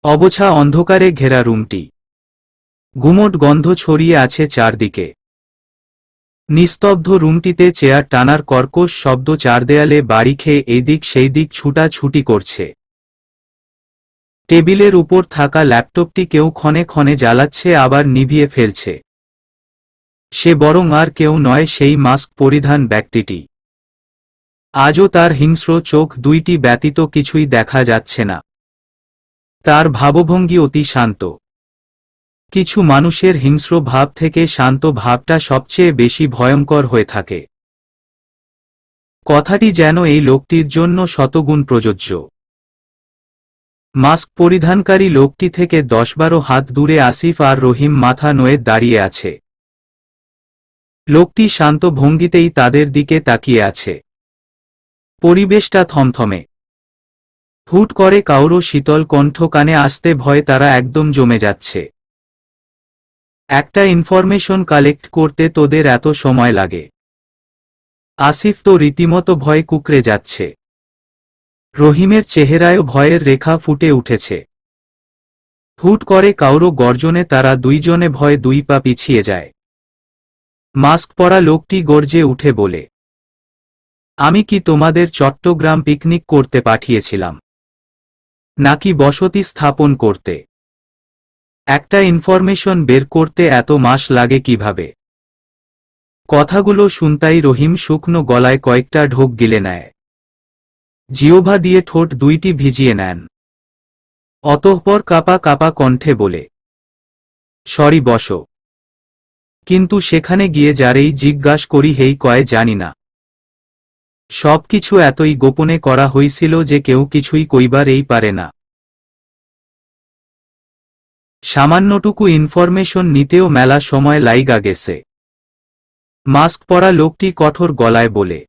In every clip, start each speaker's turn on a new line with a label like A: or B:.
A: অবছা অন্ধকারে ঘেরা রুমটি। গুমোট গন্ধ ছড়িয়ে আছে চারদিকে। নিস্তব্ধ রুমটিতে চেয়ার টানার কর্কশ শব্দ চার দেয়ালে বাড়ি খেয়ে এদিক সেই দিক ছুটাছুটি করছে। টেবিলের উপর থাকা ল্যাপটপটি কেউ ক্ষণে ক্ষণে জ্বালাচ্ছে আবার নিভিয়ে ফেলছে। সে বরং আর কেউ নয়, সেই মাস্ক পরিধান ব্যক্তিটি। আজও তার হিংস্র চোখ দুইটি ব্যতীত কিছুই দেখা যাচ্ছে না। তার ভাবভঙ্গি অতি শান্ত। কিছু মানুষের হিংস্র ভাব থেকে শান্ত ভাবটা সবচেয়ে বেশি ভয়ঙ্কর হয়ে থাকে। কথাটি যেন এই লোকটির জন্য শতগুণ প্রযোজ্য। মাস্ক পরিধানকারী লোকটি থেকে 10-12 হাত দূরে আসিফ আর রহিম মাথা নোয়ে দাঁড়িয়ে আছে। লোকটি শান্ত ভঙ্গিতেই তাদের দিকে তাকিয়ে আছে। পরিবেশটা থমথমে। হুট করে কাউরো শীতল কণ্ঠ কানে আসতে ভয়ে তারা একদম জমে যাচ্ছে। একটা ইনফরমেশন কালেক্ট করতে তোদের এত সময় লাগে? আসিফ তো রীতিমতো ভয়ে কুঁকড়ে যাচ্ছে। রহিমের চেহারায়ও ভয়ের রেখা ফুটে উঠেছে। হুট করে কাউরো গর্জনে তারা দুইজনে ভয়ে 2 পা পিছিয়ে যায়। মাস্ক পরা লোকটি গর্জে উঠে বলে, আমি কি তোমাদের চট্টগ্রাম পিকনিক করতে পাঠিয়েছিলাম, নাকি বসতি স্থাপন করতে? একটা ইনফরমেশন বের করতে এত মাস লাগে কিভাবে? কথাগুলো শুনতাই রহিম শুকনো গলায় কয়েকটা ঢোক গিলে নেয়। জিহ্বা দিয়ে ঠোঁট দুইটি ভিজিয়ে নেন। অতঃপর কাপা কাপা কণ্ঠে বলে, সরি বসো। কিন্তু সেখানে গিয়ে যারেই জিজ্ঞাস করি হেই কয় জানি না। সবকিছু এতই গোপনে করা হইছিল যে কেউ কিছুই কইবার এই পারে না। সামান্যটুকু ইনফরমেশন নিতেও মেলা সময় লাইগা গেছে। মাস্ক পরা লোকটি কঠোর গলায় বলে,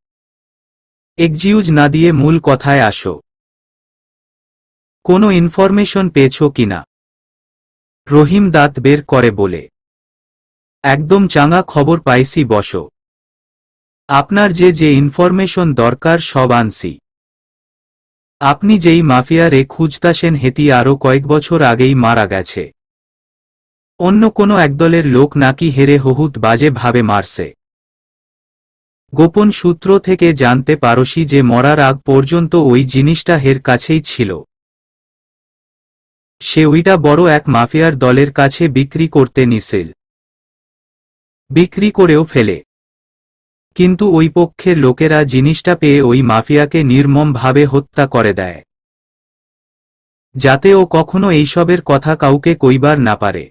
A: এক্সকিউজ না দিয়ে মূল কথায় আসো। কোনো ইনফরমেশন পেয়েছো কিনা? রহিম দাঁত বের করে বলে, একদম চাঙা খবর পাইছি বসো। আপনার যে ইনফরমেশন দরকার সব আনছি। আপনি যেই মাফিয়ারে খুঁজতাছেন হেতি আরও কয়েক বছর আগেই মারা গেছে। অন্য কোনো একদলের লোক নাকি হেরে হহুত বাজে ভাবে মারছে। গোপন সূত্র থেকে জানতে পারছি যে মরার আগ পর্যন্ত ওই জিনিসটা হের কাছেই ছিল। সে ওইটা বড় এক মাফিয়ার দলের কাছে বিক্রি করতে নিছিল। বিক্রি করেও ফেলে। কিন্তু ওই পক্ষের লোকেরা জিনিসটা পেয়ে ওই মাফিয়াকে নির্মমভাবে হত্যা করে দেয়, যাতে ও কখনো এইসবের কথা কাউকে কইবার না পারে।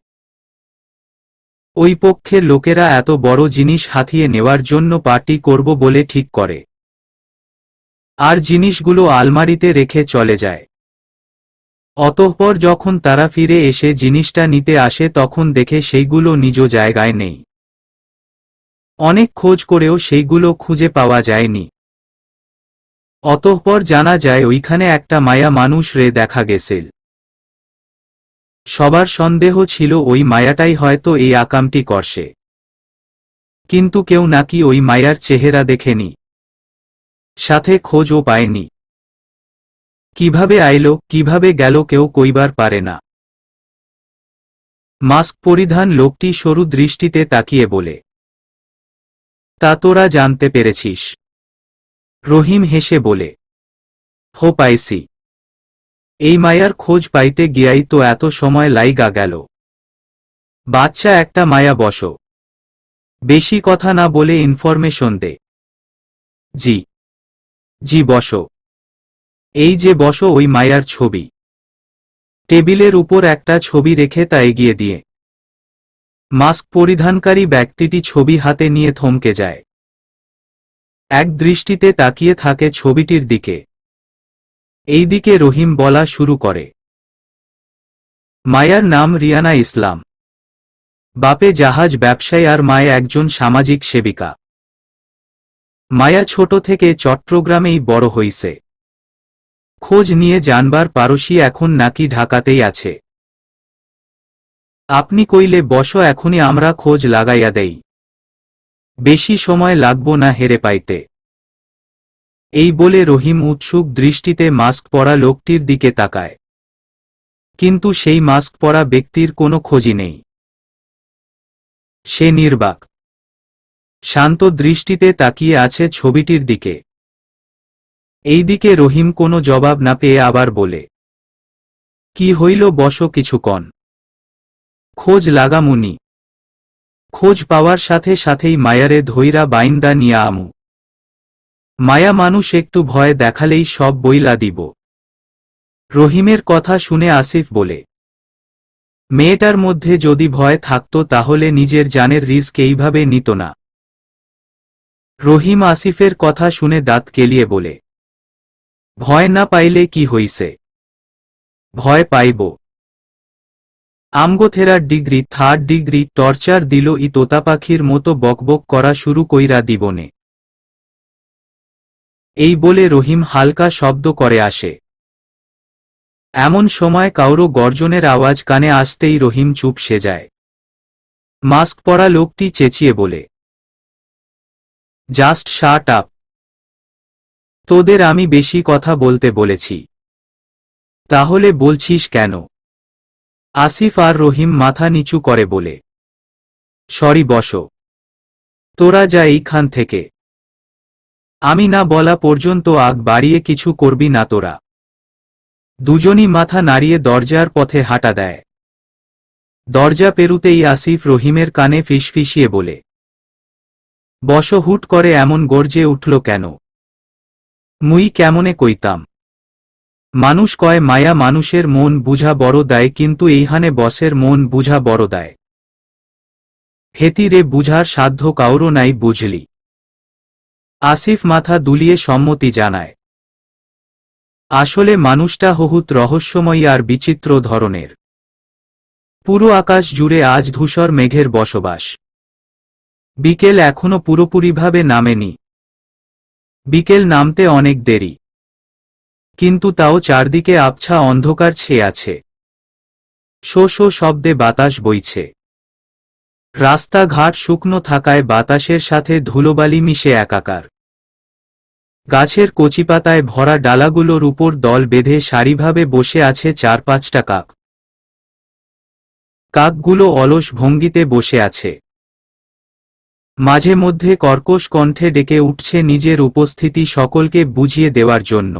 A: ওই পক্ষের লোকেরা এত বড় জিনিস হাতিয়ে নেওয়ার জন্য পার্টি করব বলে ঠিক করে, আর জিনিসগুলো আলমারিতে রেখে চলে যায়। অতঃপর যখন তারা ফিরে এসে জিনিসটা নিতে আসে তখন দেখে সেইগুলো নিজ জায়গায় নেই। অনেক খোঁজ করেও সেইগুলো খুঁজে পাওয়া যায়নি। অতঃপর জানা যায় ওইখানে একটা মায়া মানুষ রে দেখা গেছিল। সবার সন্দেহ ছিল ওই মায়াটাই হয়তো এই আকামটি করছে। কিন্তু কেউ নাকি ওই মায়ার চেহারা দেখেনি, সাথে খোঁজও পায়নি। কিভাবে আইলো কিভাবে গেল কেউ কইবার পারে না। মাস্ক পরিধান লোকটি সরু দৃষ্টিতে তাকিয়ে বলে, তা তোরা জানতে পেরেছিস? রহিম হেসে বলে, হো পাইছি। এই মায়ার খোঁজ পাইতে গিয়াই তো এত সময় লাইগা গেল। বাচ্চা একটা মায়া বসো। বেশি কথা না বলে ইনফরমেশন দে। জি জি বসো। এই যে বসো। ওই মায়ার ছবি। টেবিলের উপর একটা ছবি রেখে তা এগিয়ে দিয়ে মাস্ক পরিধানকারী ব্যক্তিটি ছবি হাতে নিয়ে থমকে যায়। এক দৃষ্টিতে তাকিয়ে থাকে ছবিটির দিকে। এই দিকে রহিম বলা শুরু করে, মায়ার নাম রিয়ানা ইসলাম। বাপে জাহাজ ব্যবসায়ী আর মায়ে একজন সামাজিক সেবিকা। মায়া ছোট থেকে চট্টগ্রামেই বড় হইছে। খোঁজ নিয়ে জানবার পারসি এখন নাকি ঢাকাতেই আছে। আপনি কইলে বসো, এখনই আমরা খোঁজ লাগাইয়া দেই। বেশি সময় লাগবো না হেরে পাইতে। এই বলে রহিম উৎসুক দৃষ্টিতে মাস্ক পরা লোকটির দিকে তাকায়। কিন্তু সেই মাস্ক পরা ব্যক্তির কোনো খোঁজই নেই। সে নির্বাক, শান্ত দৃষ্টিতে তাকিয়ে আছে ছবিটির দিকে। এইদিকে রহিম কোনো জবাব না পেয়ে আবার বলে, কি হইল বসো কিছুক্ষণ, খোঁজ লাগামুনি। খোঁজ পাওয়ার সাথে সাথেই মায়ারে ধইরা বাইন্দা নিয়া আমু। মায়া মানুষ একটু ভয় দেখালেই সব বইলা দিব। রহিমের কথা শুনে আসিফ বলে, মেয়েটার মধ্যে যদি ভয় থাকতো তাহলে নিজের জানের রিস্ক এইভাবে নিত না। রহিম আসিফের কথা শুনে দাঁত কেলিয়ে বলে, ভয় না পাইলে কি হইছে, ভয় পাইব। আমগোথেরার ডিগ্রি 3rd ডিগ্রি টর্চার দিল ই তোতাপাখির মতো বকবক করা শুরু কইরা দিবনে। এই বলে রহিম হালকা শব্দ করে আসে। এমন সময় কাউরো গর্জনের আওয়াজ কানে আসতেই রহিম চুপ সে যায়। মাস্ক পরা লোকটি চেঁচিয়ে বলে, জাস্ট শাট আপ। তোদের আমি বেশি কথা বলতে বলেছি, তাহলে বলছিস কেন? আসিফ আর রহিম মাথা নিচু করে বলে, সরি বসো, তোরা যা এইখান থেকে। আমি না বলা পর্যন্ত আগ বাড়িয়ে কিছু করবি না তোরা। দুজনই মাথা নাড়িয়ে দরজার পথে হাঁটা দেয়। দরজা পেরুতেই আসিফ রহিমের কানে ফিসফিসিয়ে বলে, বসো, হুট করে এমন গর্জে উঠল কেন? মুই কেমনে কইতাম? মানুষ কয় মায়া মানুষের মন বুঝা বড় দেয়, কিন্তু এইখানে বসের মন বুঝা বড় দেয়। হেতি রে বুঝার সাধ্য কাউরো নাই, বুঝলি? আসিফ মাথা দুলিয়ে সম্মতি জানায়। আসলে মানুষটা বহুত রহস্যময়ী আর বিচিত্র ধরনের। পুরো আকাশ জুড়ে আজ ধূসর মেঘের বসবাস। বিকেল এখনো পুরোপুরিভাবে নামেনি। বিকেল নামতে অনেক দেরি, কিন্তু তাও চারদিকে আবছা অন্ধকার ছেয়ে আছে। শো শো শব্দে বাতাস বইছে। রাস্তাঘাট শুকনো থাকায় বাতাসের সাথে ধুলোবালি মিশে একাকার। গাছের কচিপাতায় ভরা ডালাগুলোর উপর দল বেঁধে সারিভাবে বসে আছে 4-5টা কাক। কাকগুলো অলস ভঙ্গিতে বসে আছে। মাঝে মধ্যে কর্কশ কণ্ঠে ডেকে উঠছে নিজের উপস্থিতি সকলকে বুঝিয়ে দেওয়ার জন্য।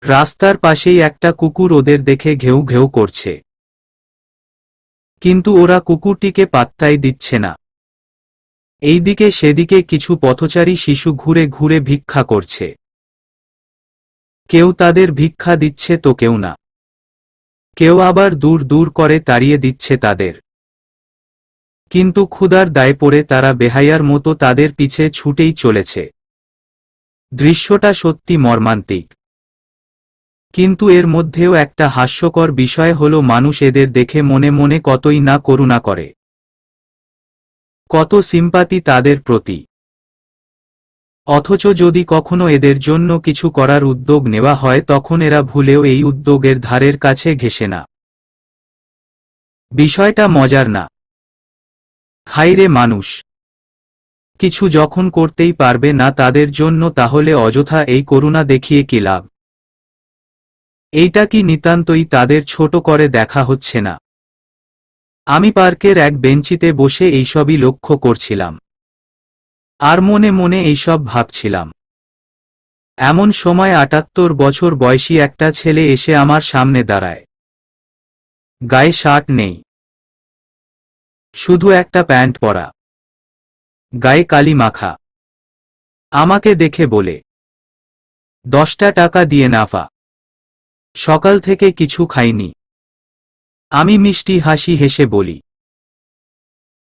A: রাস্তার পাশেই একটা কুকুর ওদের দেখে ঘেউ ঘেউ করছে, কিন্তু ওরা কুকুরটিকে পাত্তাই দিচ্ছে না। এইদিকে সেদিকে কিছু পথচারী শিশু ঘুরে ঘুরে ভিক্ষা করছে। কেউ তাদের ভিক্ষা দিচ্ছে তো কেউ না। কেউ আবার দূর দূর করে তাড়িয়ে দিচ্ছে তাদের। কিন্তু ক্ষুধার দায়ে পড়ে তারা বেহায়ার মতো তাদের পিছে ছুটেই চলেছে। দৃশ্যটা সত্যি মর্মান্তিক। কিন্তু এর মধ্যেও একটা হাস্যকর বিষয় হলো মানুষ এদের দেখে মনে মনে কতই না করুণা করে, কত সিম্পাতি তাদের প্রতি। অথচ যদি কখনো এদের জন্য কিছু করার উদ্যোগ নেওয়া হয় তখন এরা ভুলেও এই উদ্যোগের ধারের কাছে ঘেঁষে না। বিষয়টা মজার না? হায়রে মানুষ, কিছু যখন করতেই পারবে না তাদের জন্য, তাহলে অযথা এই করুণা দেখিয়ে কি লাভ? এইটা কি নিতান্তই তাদের ছোট করে দেখা হচ্ছে না? আমি পার্কের এক বেঞ্চিতে বসে এইসবই লক্ষ্য করছিলাম, আর মনে মনে এইসব ভাবছিলাম। এমন সময় ৭৮ বছর বয়সী একটা ছেলে এসে আমার সামনে দাঁড়ায়। গায়ে শার্ট নেই, শুধু একটা প্যান্ট পরা, গায়ে কালি মাখা। আমাকে দেখে বলে, 10টা টাকা দিয়ে নাফা। সকাল থেকে কিছু খাইনি। আমি মিষ্টি হাসি হেসে বলি,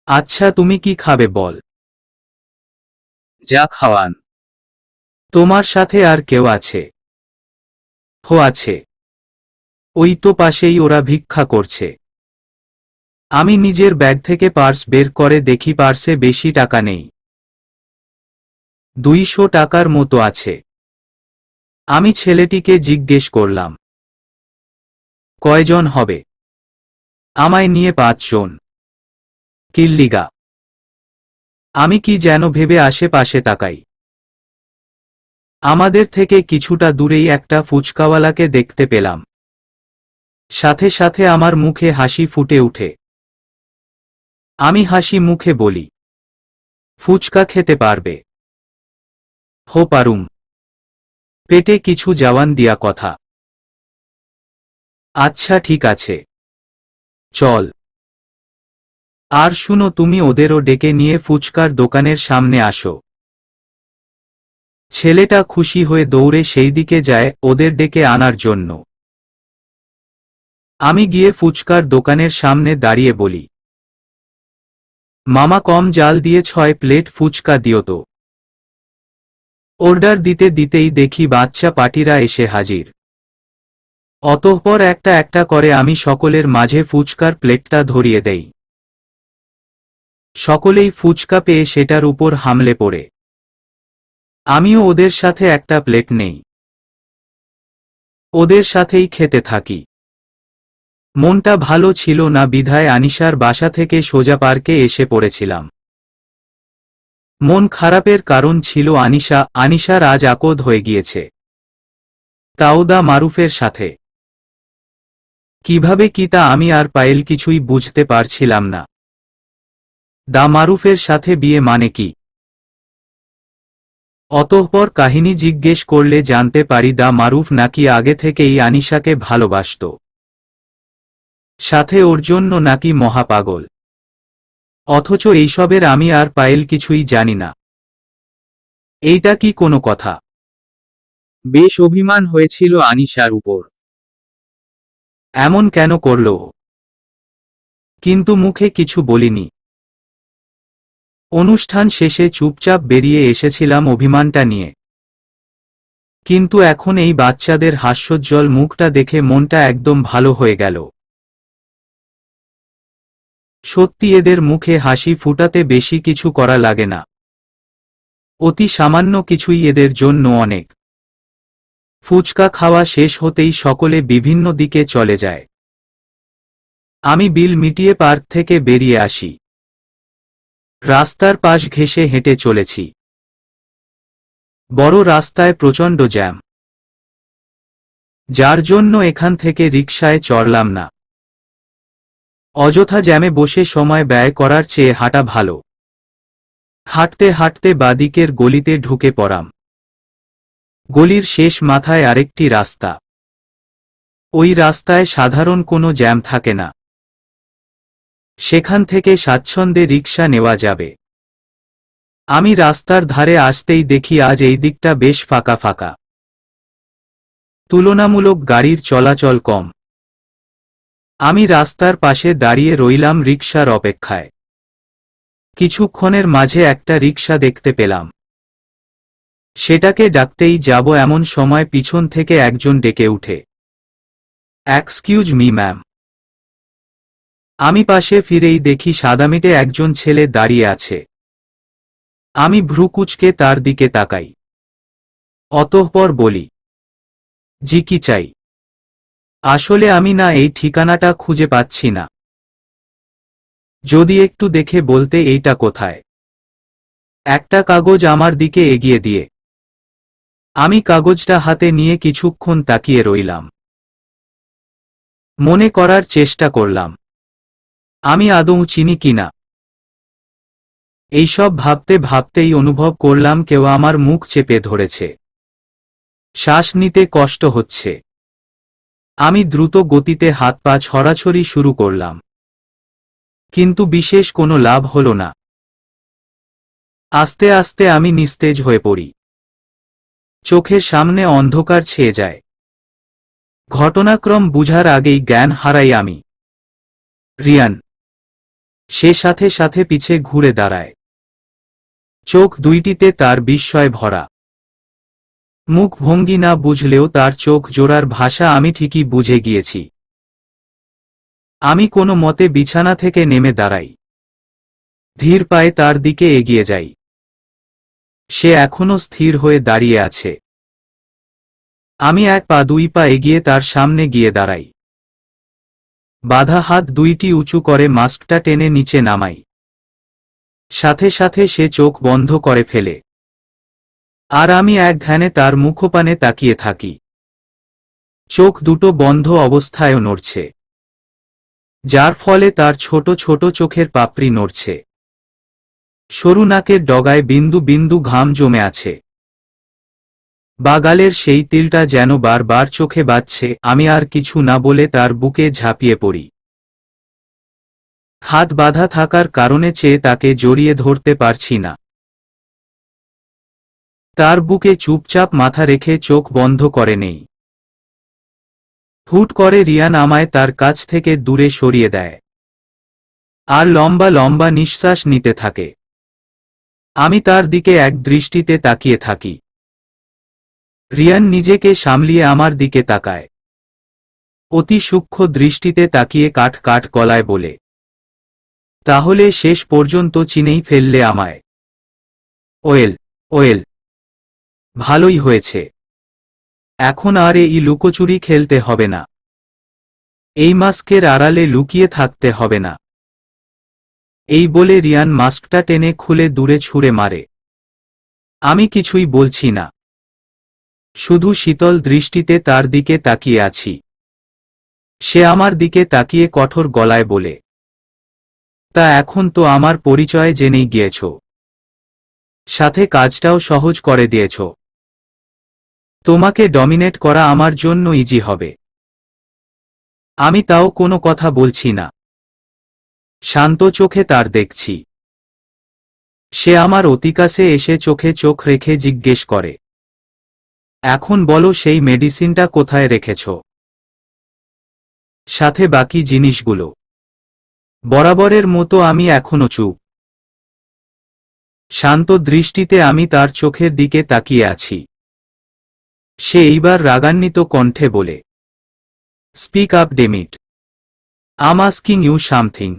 A: আচ্ছা তুমি কি খাবে বল? যা খাওয়ান। তোমার সাথে আর কেউ আছে? হো আছে, ওই তো পাশেই ওরা ভিক্ষা করছে। আমি নিজের ব্যাগ থেকে পার্স বের করে দেখি পার্সে বেশি টাকা নেই, 200 টাকার মতো আছে। আমি ছেলেটিকে জিজ্ঞেস করলাম, কয়জন হবে? আমায় নিয়ে 5 জন। কিল্লিগা? আমি কি যেন ভেবে আশেপাশে তাকাই। আমাদের থেকে কিছুটা দূরেই একটা ফুচকাওয়ালাকে দেখতে পেলাম। সাথে সাথে আমার মুখে হাসি ফুটে উঠে। আমি হাসি মুখে বলি, ফুচকা খেতে পারবে? হো পারুম। পেটে কিছু জওয়ান দিয়া কথা। আচ্ছা ঠিক আছে, চল। আর শুনো, তুমি ওদেরও ডেকে নিয়ে ফুচকার দোকানের সামনে আসো। ছেলেটা খুশি হয়ে দৌড়ে সেই দিকে যায় ওদের ডেকে আনার জন্য। আমি গিয়ে ফুচকার দোকানের সামনে দাঁড়িয়ে বলি, মামা কম জাল দিয়ে 6 প্লেট ফুচকা দিও তো। অর্ডার দিতে দিতেই দেখি বাচ্চা পার্টিরা এসে হাজির। অতঃপর একটা একটা করে আমি সকলের মাঝে ফুচকার প্লেটটা ধরিয়ে দেই। সকলেই ফুচকা পেয়ে সেটার উপর হামলে পড়ে। আমিও ওদের সাথে একটা প্লেট নেই, ওদের সাথেই খেতে থাকি। মনটা ভালো ছিল না বিধায় আনিশার বাসা থেকে সোজা পার্কে এসে পড়েছিলাম। মন খারাপের কারণ ছিল আনিশার আজ আকদ হয়ে গিয়েছে, তাও দা মারুফের সাথে। কিভাবে কি তা আমি আর পায়েল কিছুই বুঝতে পারছিলাম না। দা মারুফের সাথে বিয়ে মানে কি? অতঃপর কাহিনী জিজ্ঞেস করলে জানতে পারি দা মারুফ নাকি আগে থেকেই আনিশাকে ভালোবাসত, সাথে ওর জন্য নাকি মহাপাগল। অথচ এইসবের আমি আর পায়েল কিছুই জানি না। এইটা কি কোনো কথা? বেশ অভিমান হয়েছিল আনিশার উপর। এমন কেন করল? কিন্তু মুখে কিছু বলিনি। অনুষ্ঠান শেষে চুপচাপ বেরিয়ে এসেছিলাম অভিমানটা নিয়ে। কিন্তু এখন এই বাচ্চাদের হাস্যোজ্জ্বল মুখটা দেখে মনটা একদম ভালো হয়ে গেল। সত্যি এদের মুখে হাসি ফুটাতে বেশি কিছু করা লাগে না। অতি সামান্য কিছুই এদের জন্য অনেক। ফুচকা খাওয়া শেষ হতেই সকলে বিভিন্ন দিকে চলে যায়। আমি বিল মিটিয়ে পার্ক থেকে বেরিয়ে আসি। রাস্তার পাশ ঘেঁষে হেঁটে চলেছি। বড় রাস্তায় প্রচণ্ড জ্যাম, যার জন্য এখান থেকে রিকশায় চড়লাম না। অযথা জ্যামে বসে সময় ব্যয় করার চেয়ে হাঁটা ভালো। হাঁটতে হাঁটতে বাদিকের গলিতে ঢুকে পড়াম। গলির শেষ মাথায় আরেকটি রাস্তা। ওই রাস্তায় সাধারণ কোনো জ্যাম থাকে না, সেখান থেকে স্বাচ্ছন্দ্যে রিকশা নেওয়া যাবে। আমি রাস্তার ধারে আসতেই দেখি আজ এই দিকটা বেশ ফাঁকা ফাঁকা। তুলনামূলক গাড়ির চলাচল কম। আমি রাস্তার পাশে দাঁড়িয়ে রইলাম রিকশার অপেক্ষায়। কিছুক্ষণের মাঝে একটা রিকশা দেখতে পেলাম। সেটাকে ডাকতেই যাব এমন সময় পিছন থেকে একজন ডেকে উঠে, এক্সকিউজ মি ম্যাম। আমি পাশে ফিরেই দেখি সাদামিটে একজন ছেলে দাঁড়িয়ে আছে। আমি ভ্রু কুঁচকে তার দিকে তাকাই। অতঃপর বলি, জি কি চাই? আসলে আমি না এই ঠিকানাটা খুঁজে পাচ্ছি না, যদি একটু দেখে বলতে এইটা কোথায়। একটা কাগজ আমার দিকে এগিয়ে দিয়ে আমি কাগজটা হাতে নিয়ে কিছুক্ষণ তাকিয়ে রইলাম। মনে করার চেষ্টা করলাম আমি আদৌ চিনি কিনা। এইসব ভাবতে ভাবতেই অনুভব করলাম কেউ আমার মুখ চেপে ধরেছে। শ্বাস নিতে কষ্ট হচ্ছে। আমি দ্রুত গতিতে হাত পা ছড়াছড়ি শুরু করলাম, কিন্তু বিশেষ কোনো লাভ হলো না। আস্তে আস্তে আমি নিস্তেজ হয়ে পড়ি। চোখের সামনে অন্ধকার ছেয়ে যায়। ঘটনাক্রম বুঝার আগেই জ্ঞান হারাই আমি। রিয়ান। সে সাথে সাথে পিছে ঘুরে দাঁড়ায়। চোখ দুইটিতে তার বিস্ময় ভরা। মুখ ভঙ্গি না বুঝলেও তার চোখ জোড়ার ভাষা আমি ঠিকই বুঝে গিয়েছি। আমি কোনো মতে বিছানা থেকে নেমে দাঁড়াই। ধীর পায়ে তার দিকে এগিয়ে যাই। সে এখনো স্থির হয়ে দাঁড়িয়ে আছে। আমি এক পা দুই পা এগিয়ে তার সামনে গিয়ে দাঁড়াই। বাঁধা হাত দুইটি উঁচু করে মাস্কটা টেনে নিচে নামাই। সাথে সাথে সে চোখ বন্ধ করে ফেলে। আর আমি এক ধ্যানে তার মুখপানে তাকিয়ে থাকি। চোখ দুটো বন্ধ অবস্থায় নড়ছে, যার ফলে তার ছোট ছোট চোখের পাপড়ি নড়ছে। সরু নাকের ডগায় বিন্দু বিন্দু ঘাম জমে আছে। বাগালের সেই তিলটা যেন বারবার চোখে বাজছে। আমি আর কিছু না বলে তার বুকে ঝাঁপিয়ে পড়ি। হাত বাঁধা থাকার কারণে চেয়ে তাকে জড়িয়ে ধরতে পারছি না। তার বুকে চুপচাপ মাথা রেখে চোখ বন্ধ করে নেই। হুট করে রিয়ান আমায় তার কাছ থেকে দূরে সরিয়ে দেয়, আর লম্বা লম্বা নিঃশ্বাস নিতে থাকে। আমি তার দিকে এক দৃষ্টিতে তাকিয়ে থাকি। রিয়ান নিজেকে সামলিয়ে আমার দিকে তাকায়, অতি সূক্ষ্ম দৃষ্টিতে তাকিয়ে কাট কাট গলায় বলে, তাহলে শেষ পর্যন্ত চিনেই ফেললে আমায়। ওয়েল ওয়েল, ভালোই হয়েছে। এখন আর এই লুকোচুরি খেলতে হবে না। এই মাস্কের আড়ালে লুকিয়ে থাকতে হবে না। এই বলে রিয়ান মাস্কটা টেনে খুলে দূরে ছুঁড়ে মারে। আমি কিছুই বলছি না, শুধু শীতল দৃষ্টিতে তার দিকে তাকিয়ে আছি। সে আমার দিকে তাকিয়ে কঠোর গলায় বলে, তা এখন তো আমার পরিচয় জেনেই গিয়েছ, সাথে কাজটাও সহজ করে দিয়েছ। তোমাকে ডমিনেট করা আমার জন্য ইজি হবে। আমি তাও কোনো কথা বলছি না, শান্ত চোখে তার দেখছি। সে আমার অতিকাছে এসে চোখে চোখ রেখে জিজ্ঞেস করে, এখন বলো সেই মেডিসিনটা কোথায় রেখেছ, সাথে বাকি জিনিসগুলো। বরাবরের মতো আমি এখনো চুপ। শান্ত দৃষ্টিতে আমি তার চোখের দিকে তাকিয়ে আছি। সে এইবার রাগান্বিত কণ্ঠে বলে, speak up dammit, I'm asking you something.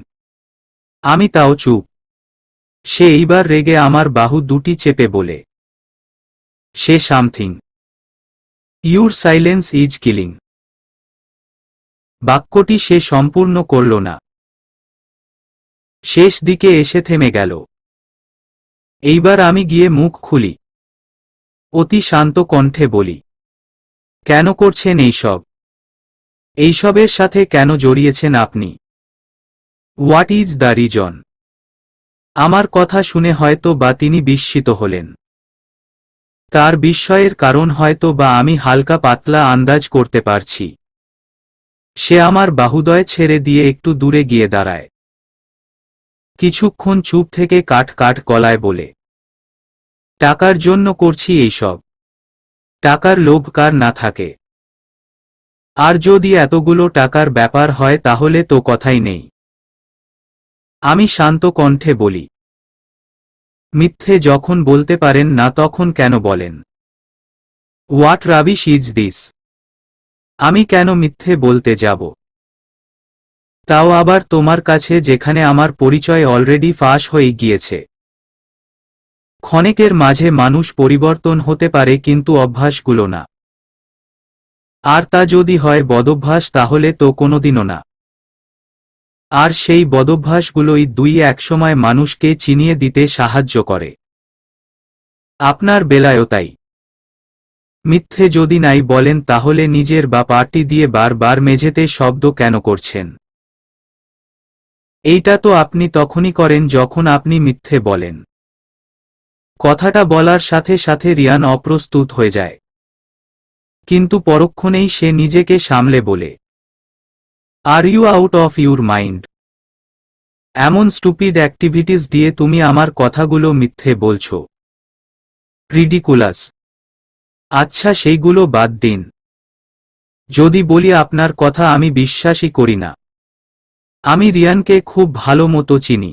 A: আমি তাও চুপ। সে এইবার রেগে আমার বাহু দুটি চেপে বলে, say something, your silence is killing. বাক্যটি সে সম্পূর্ণ করল না, শেষ দিকে এসে থেমে গেল। এইবার আমি গিয়ে মুখ খুলি, অতি শান্ত কণ্ঠে বলি, কেন করছেন এইসব? এইসবের সাথে কেন জড়িয়েছেন আপনি? What is the reason? আমার কথা শুনে হয়তো বা তিনি বিস্মিত হলেন। তার বিস্ময়ের কারণ হয়তো বা আমি হালকা পাতলা আন্দাজ করতে পারছি। সে আমার বাহুদয় ছেড়ে দিয়ে একটু দূরে গিয়ে দাঁড়ায়। কিছুক্ষণ চুপ থেকে কাট কাট গলায় বলে, টাকার জন্য করছি এইসব। টাকার লোভ কার না থাকে? আর যদি এতগুলো টাকার ব্যাপার হয় তাহলে তো কথাই নেই। আমি শান্ত কণ্ঠে বলি, মিথ্যে যখন বলতে পারেন না তখন কেন বলেন? What rubbish is this? আমি কেন মিথ্যে বলতে যাব? তাও আবার তোমার কাছে, যেখানে আমার পরিচয় অলরেডি ফাঁস হয়ে গিয়েছে। ক্ষণেকের মাঝে মানুষ পরিবর্তন হতে পারে, কিন্তু অভ্যাসগুলো না। আর তা যদি হয় বদভ্যাস, তাহলে তো কোনোদিনও না। আর সেই বদভ্যাসগুলোই দুই একসময় মানুষকে চিনিয়ে দিতে সাহায্য করে। আপনার বেলায়ও তাই। মিথ্যে যদি নাই বলেন, তাহলে নিজের বা পার্টি দিয়ে বারবার মেঝেতে শব্দ কেন করছেন? এইটা তো আপনি তখনই করেন যখন আপনি মিথ্যে বলেন। কথাটা বলার সাথে সাথে রিয়ান অপ্রস্তুত হয়ে যায়, কিন্তু পরক্ষণেই সে নিজেকে সামলে বলে, are you out of your mind? এমন স্টুপিড অ্যাক্টিভিটিস দিয়ে তুমি আমার কথাগুলো মিথ্যে বলছো? রিডিকুলাস। আচ্ছা, সেইগুলো বাদ দিন। যদি বলি আপনার কথা, আমি বিশ্বাসই করি না। আমি রিয়ানকে খুব ভালো মতো চিনি।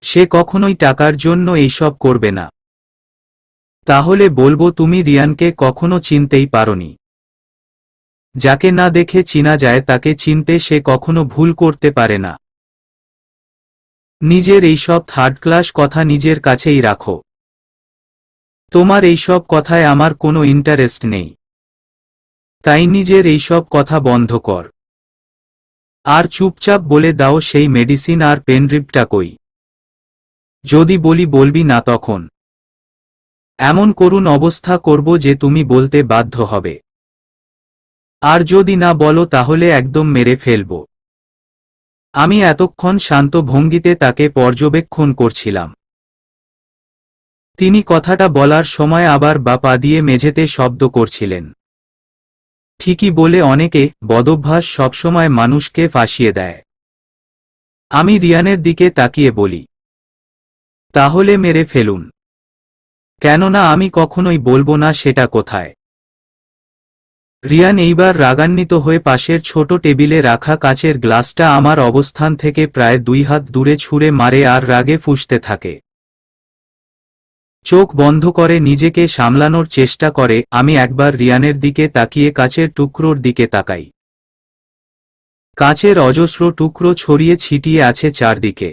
A: সে কখনোই টাকার জন্য এইসব করবে না। তাহলে বলবো, তুমি রিয়ানকে কখনো চিনতেই পারোনি। যাকে না দেখে চিনা যায় তাকে চিনতে সে কখনো ভুল করতে পারে না। নিজের এইসব থার্ড ক্লাস কথা নিজের কাছেই রাখো। তোমার এইসব কথায় আমার কোনো ইন্টারেস্ট নেই। তাই নিজের এইসব কথা বন্ধ কর, আর চুপচাপ বলে দাও সেই মেডিসিন আর পেনড্রিভটা কই। যদি বলি বলবি না, তখন এমন করুণ অবস্থা করব যে তুমি বলতে বাধ্য হবে। আর যদি না বলো তাহলে একদম মেরে ফেলব। আমি এতক্ষণ শান্ত ভঙ্গিতে তাকে পর্যবেক্ষণ করছিলাম। তিনি কথাটা বলার সময় আবার পা দিয়ে মেঝেতে শব্দ করছিলেন। ঠিকই বলে অনেকে, বদভ্যাস সবসময় মানুষকে ফাঁসিয়ে দেয়। আমি রিয়ানের দিকে তাকিয়ে বলি, তাহলে মেরে ফেলুন। কেননা আমি কখনোই বলবো না সেটা কোথায়। রিয়ান এইবার রাগান্বিত হয়ে পাশের ছোট টেবিলে রাখা কাচের গ্লাসটা আমার অবস্থান থেকে প্রায় 2 হাত দূরে ছুঁড়ে মারে আর রাগে ফুঁসতে থাকে। চোখ বন্ধ করে নিজেকে সামলানোর চেষ্টা করে আমি একবার রিয়ানের দিকে তাকিয়ে কাচের টুকরোর দিকে তাকাই। কাচের অজস্র টুকরো ছড়িয়ে ছিটিয়ে আছে চারদিকে।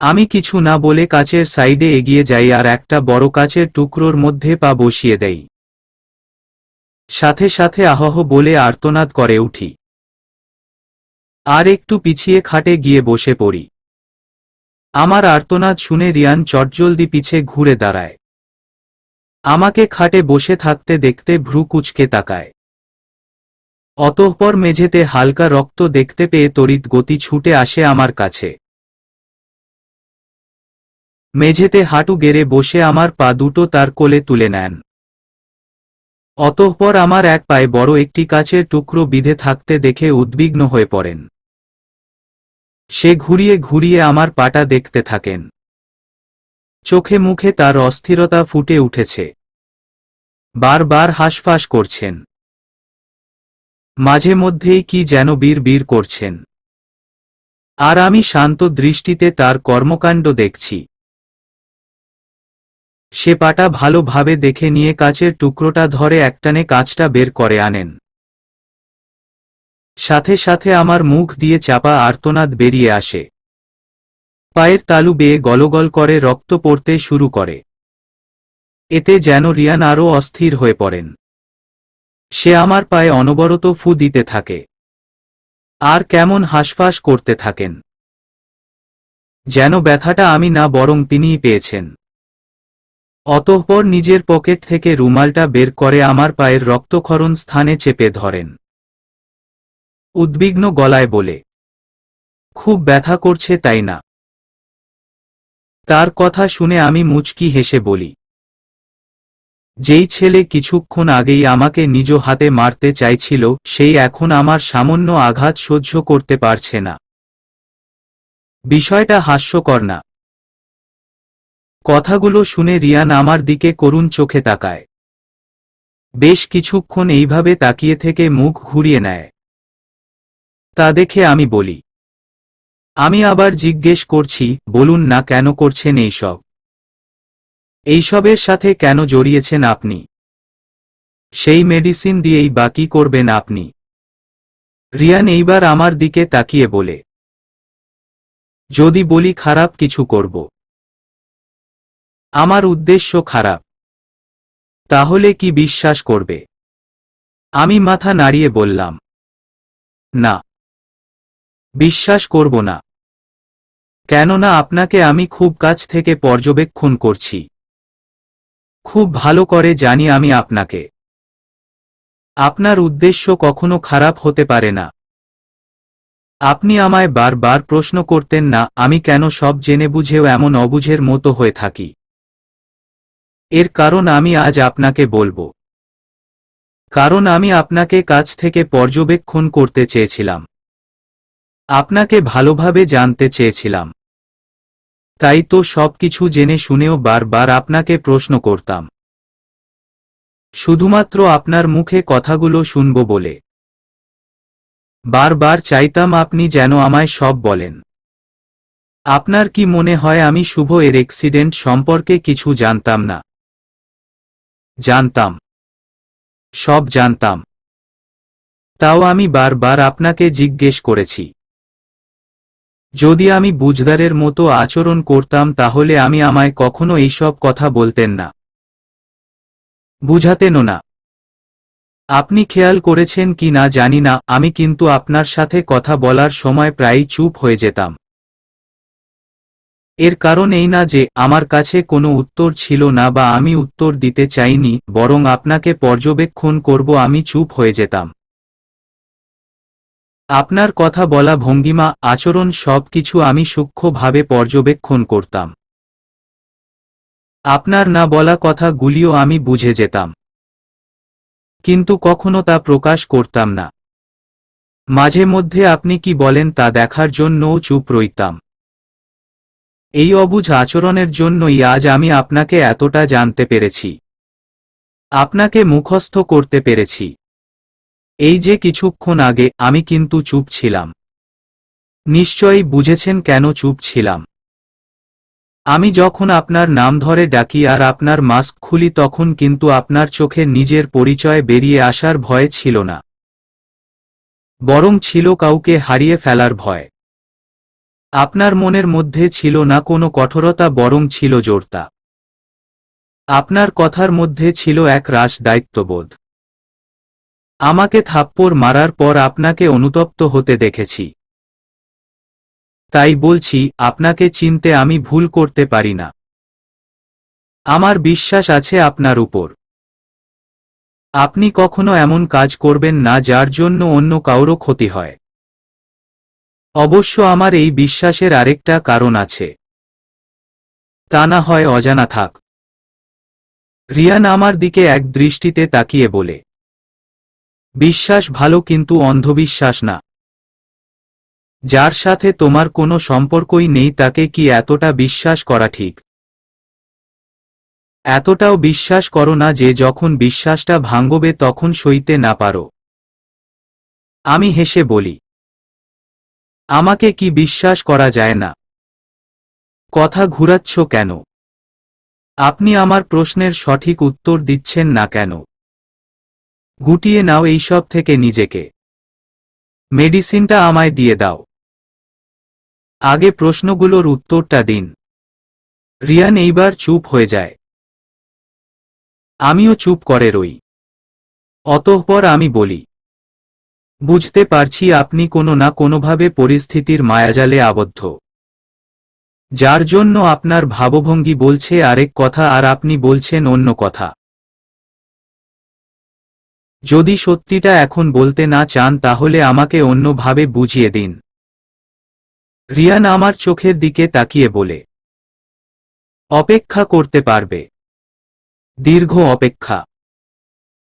A: আমি কিছু না বলে কাচের সাইডে এগিয়ে যাই আর একটা বড় কাচের টুকরোর মধ্যে পা বসিয়ে দেই। সাথে সাথে আহহ বলে আর্তনাদ করে উঠি। আর একটু পিছিয়ে খাটে গিয়ে বসে পড়ি। আমার আর্তনাদ শুনে রিয়ান চটজলদি পিছে ঘুরে দাঁড়ায়। আমাকে খাটে বসে থাকতে দেখতে ভ্রু কুঁচকে তাকায়। অতঃপর মেঝেতে হালকা রক্ত দেখতে পেয়ে তড়িৎ গতি ছুটে আসে আমার কাছে। মেঝেতে হাঁটু গেড়ে বসে আমার পা দুটো তার কোলে তুলে নেন। অতঃপর আমার এক পায়ে বড় একটি কাচের টুকরো বিঁধে থাকতে দেখে উদ্বিগ্ন হয়ে পড়েন। সে ঘুরিয়ে ঘুরিয়ে আমার পাটা দেখতে থাকেন। চোখে মুখে তার অস্থিরতা ফুটে উঠেছে। বারবার হাঁসফাঁস করছেন। মাঝে মধ্যেই কি যেন বিড়বিড় করছেন। আর আমি শান্ত দৃষ্টিতে তার কর্মকাণ্ড দেখছি। সে পাটা ভালোভাবে দেখে নিয়ে কাচের টুকরোটা ধরে একটানে কাচটা বের করে আনেন। সাথে সাথে আমার মুখ দিয়ে চাপা আর্তনাদ বেরিয়ে আসে। পায়ের তালু বেয়ে গলগল করে রক্ত পড়তে শুরু করে। এতে যেন রিয়ান আরও অস্থির হয়ে পড়েন। সে আমার পায়ে অনবরত ফু দিতে থাকে। আর কেমন হাঁসফাঁস করতে থাকেন। যেন ব্যথাটা আমি না বরং তিনিই পেয়েছেন। অতঃপর নিজের পকেট থেকে রুমালটা বের করে আমার পায়ের রক্তক্ষরণ স্থানে চেপে ধরেন। উদ্বিগ্ন গলায় বলে, খুব ব্যথা করছে তাই না? তার কথা শুনে আমি মুচকি হেসে বলি, যেই ছেলে কিছুক্ষণ আগেই আমাকে নিজ হাতে মারতে চাইছিল সেই এখন আমার সামান্য আঘাত সহ্য করতে পারছে না। বিষয়টা হাস্যকর না? কথাগুলো শুনে রিয়ান আমার দিকে করুণ চোখে তাকায়। বেশ কিছুক্ষণ এইভাবে তাকিয়ে থেকে মুখ ঘুরিয়ে নেয়। তা দেখে আমি বলি, আমি আবার জিজ্ঞেস করছি, বলুন না কেন করছেন এইসব? এইসবের সাথে কেন জড়িয়েছেন আপনি? সেই মেডিসিন দিয়েই বা কি করবেন আপনি? রিয়ান এইবার আমার দিকে তাকিয়ে বলে, যদি বলি খারাপ কিছু করব। আমার উদ্দেশ্য খারাপ। তাহলে কি বিশ্বাস করবে? আমি মাথা নাড়িয়ে বললাম, না, বিশ্বাস করব না। কেননা আপনাকে আমি খুব কাছ থেকে পর্যবেক্ষণ করছি। খুব ভালো করে জানি আমি আপনাকে। আপনার উদ্দেশ্য কখনো খারাপ হতে পারে না। আপনি আমায় বারবার প্রশ্ন করতেন না আমি কেন সব জেনে বুঝেও এমন অবুঝের মতো হয়ে থাকি। এর কারণ আমি আজ আপনাকে বলবো। কারণ আমি আপনাকে কাছ থেকে পর্যবেক্ষণ করতে চেয়েছিলাম। আপনাকে ভালোভাবে জানতে চেয়েছিলাম। তাই তো সবকিছু জেনে শুনেও বারবার আপনাকে প্রশ্ন করতাম। শুধুমাত্র আপনার মুখে কথাগুলো শুনব বলে। বারবার চাইতাম আপনি যেন আমায় সব বলেন। আপনার কি মনে হয় আমি শুভ এর অ্যাক্সিডেন্ট সম্পর্কে কিছু জানতাম না? জানতাম। সব জানতাম। তাও আমি বারবার আপনাকে জিজ্ঞেস করেছি। যদি আমি বুঝদারের মতো আচরণ করতাম তাহলে আমি আমায় কখনো এইসব কথা বলতেন না, বুঝাতেনও না। আপনি খেয়াল করেছেন কি না জানি না, আমি কিন্তু আপনার সাথে কথা বলার সময় প্রায়ই চুপ হয়ে যেতাম। এর কারণ এই না যে আমার কাছে কোনো উত্তর ছিল না বা আমি উত্তর দিতে চাইনি, বরং আপনাকে পর্যবেক্ষণ করব। আমি চুপ হয়ে যেতাম। আপনার কথা বলা, ভঙ্গিমা, আচরণ সবকিছু আমি সূক্ষ্মভাবে পর্যবেক্ষণ করতাম। আপনার না বলা কথাগুলিও আমি বুঝে যেতাম, কিন্তু কখনো তা প্রকাশ করতাম না। মাঝে মধ্যে আপনি কি বলেন তা দেখার জন্যও চুপ রইতাম। এই অবুঝ আচরণের জন্যই আজ আমি আপনাকে এতটা জানতে পেরেছি, আপনাকে মুখস্থ করতে পেরেছি। এই যে কিছুক্ষণ আগে আমি কিন্তু চুপ ছিলাম। নিশ্চয়ই বুঝেছেন কেন চুপ ছিলাম। আমি যখন আপনার নাম ধরে ডাকি আর আপনার মাস্ক খুলি তখন কিন্তু আপনার চোখে নিজের পরিচয় বেরিয়ে আসার ভয় ছিল না, বরং ছিল কাউকে হারিয়ে ফেলার ভয়। আপনার মনের মধ্যে ছিল না কোনো কঠোরতা, বরং ছিল জোরতা। আপনার কথার মধ্যে ছিল এক রাস দায়িত্ববোধ। আমাকে থাপ্পড় মারার পর আপনাকে অনুতপ্ত হতে দেখেছি। তাই বলছি, আপনাকে চিনতে আমি ভুল করতে পারি না। আমার বিশ্বাস আছে আপনার উপর। আপনি কখনো এমন কাজ করবেন না যার জন্য অন্য কারো ক্ষতি হয়। অবশ্য আমার এই বিশ্বাসের আরেকটা কারণ আছে। তা না হয় অজানা থাক। রিয়ান আমার দিকে এক দৃষ্টিতে তাকিয়ে বলে, বিশ্বাস ভালো, কিন্তু অন্ধবিশ্বাস না। যার সাথে তোমার কোনো সম্পর্কই নেই তাকে কি এতটা বিশ্বাস করা ঠিক? এতটাও বিশ্বাস করো না যে যখন বিশ্বাসটা ভাঙবে তখন সইতে না পারো। আমি হেসে বলি, আমাকে কি বিশ্বাস করা যায় না? কথা ঘুরাচ্ছ কেন? আপনি আমার প্রশ্নের সঠিক উত্তর দিচ্ছেন না কেন? গুটিয়ে নাও এইসব থেকে নিজেকে। মেডিসিনটা আমায় দিয়ে দাও। আগে প্রশ্নগুলোর উত্তরটা দিন। রিয়ান এইবার চুপ হয়ে যায়। আমিও চুপ করে রই। অতঃপর আমি বলি, বুঝতে পারছি আপনি কোনো না কোনোভাবে পরিস্থিতির মায়াজালে আবদ্ধ, যার জন্য আপনার ভাবভঙ্গি বলছে আরেক কথা আর আপনি বলছেন অন্য কথা। যদি সত্যিটা এখন বলতে না চান তাহলে আমাকে অন্যভাবে বুঝিয়ে দিন। রিয়ান আমার চোখের দিকে তাকিয়ে বলে, অপেক্ষা করতে পারবে। দীর্ঘ অপেক্ষা।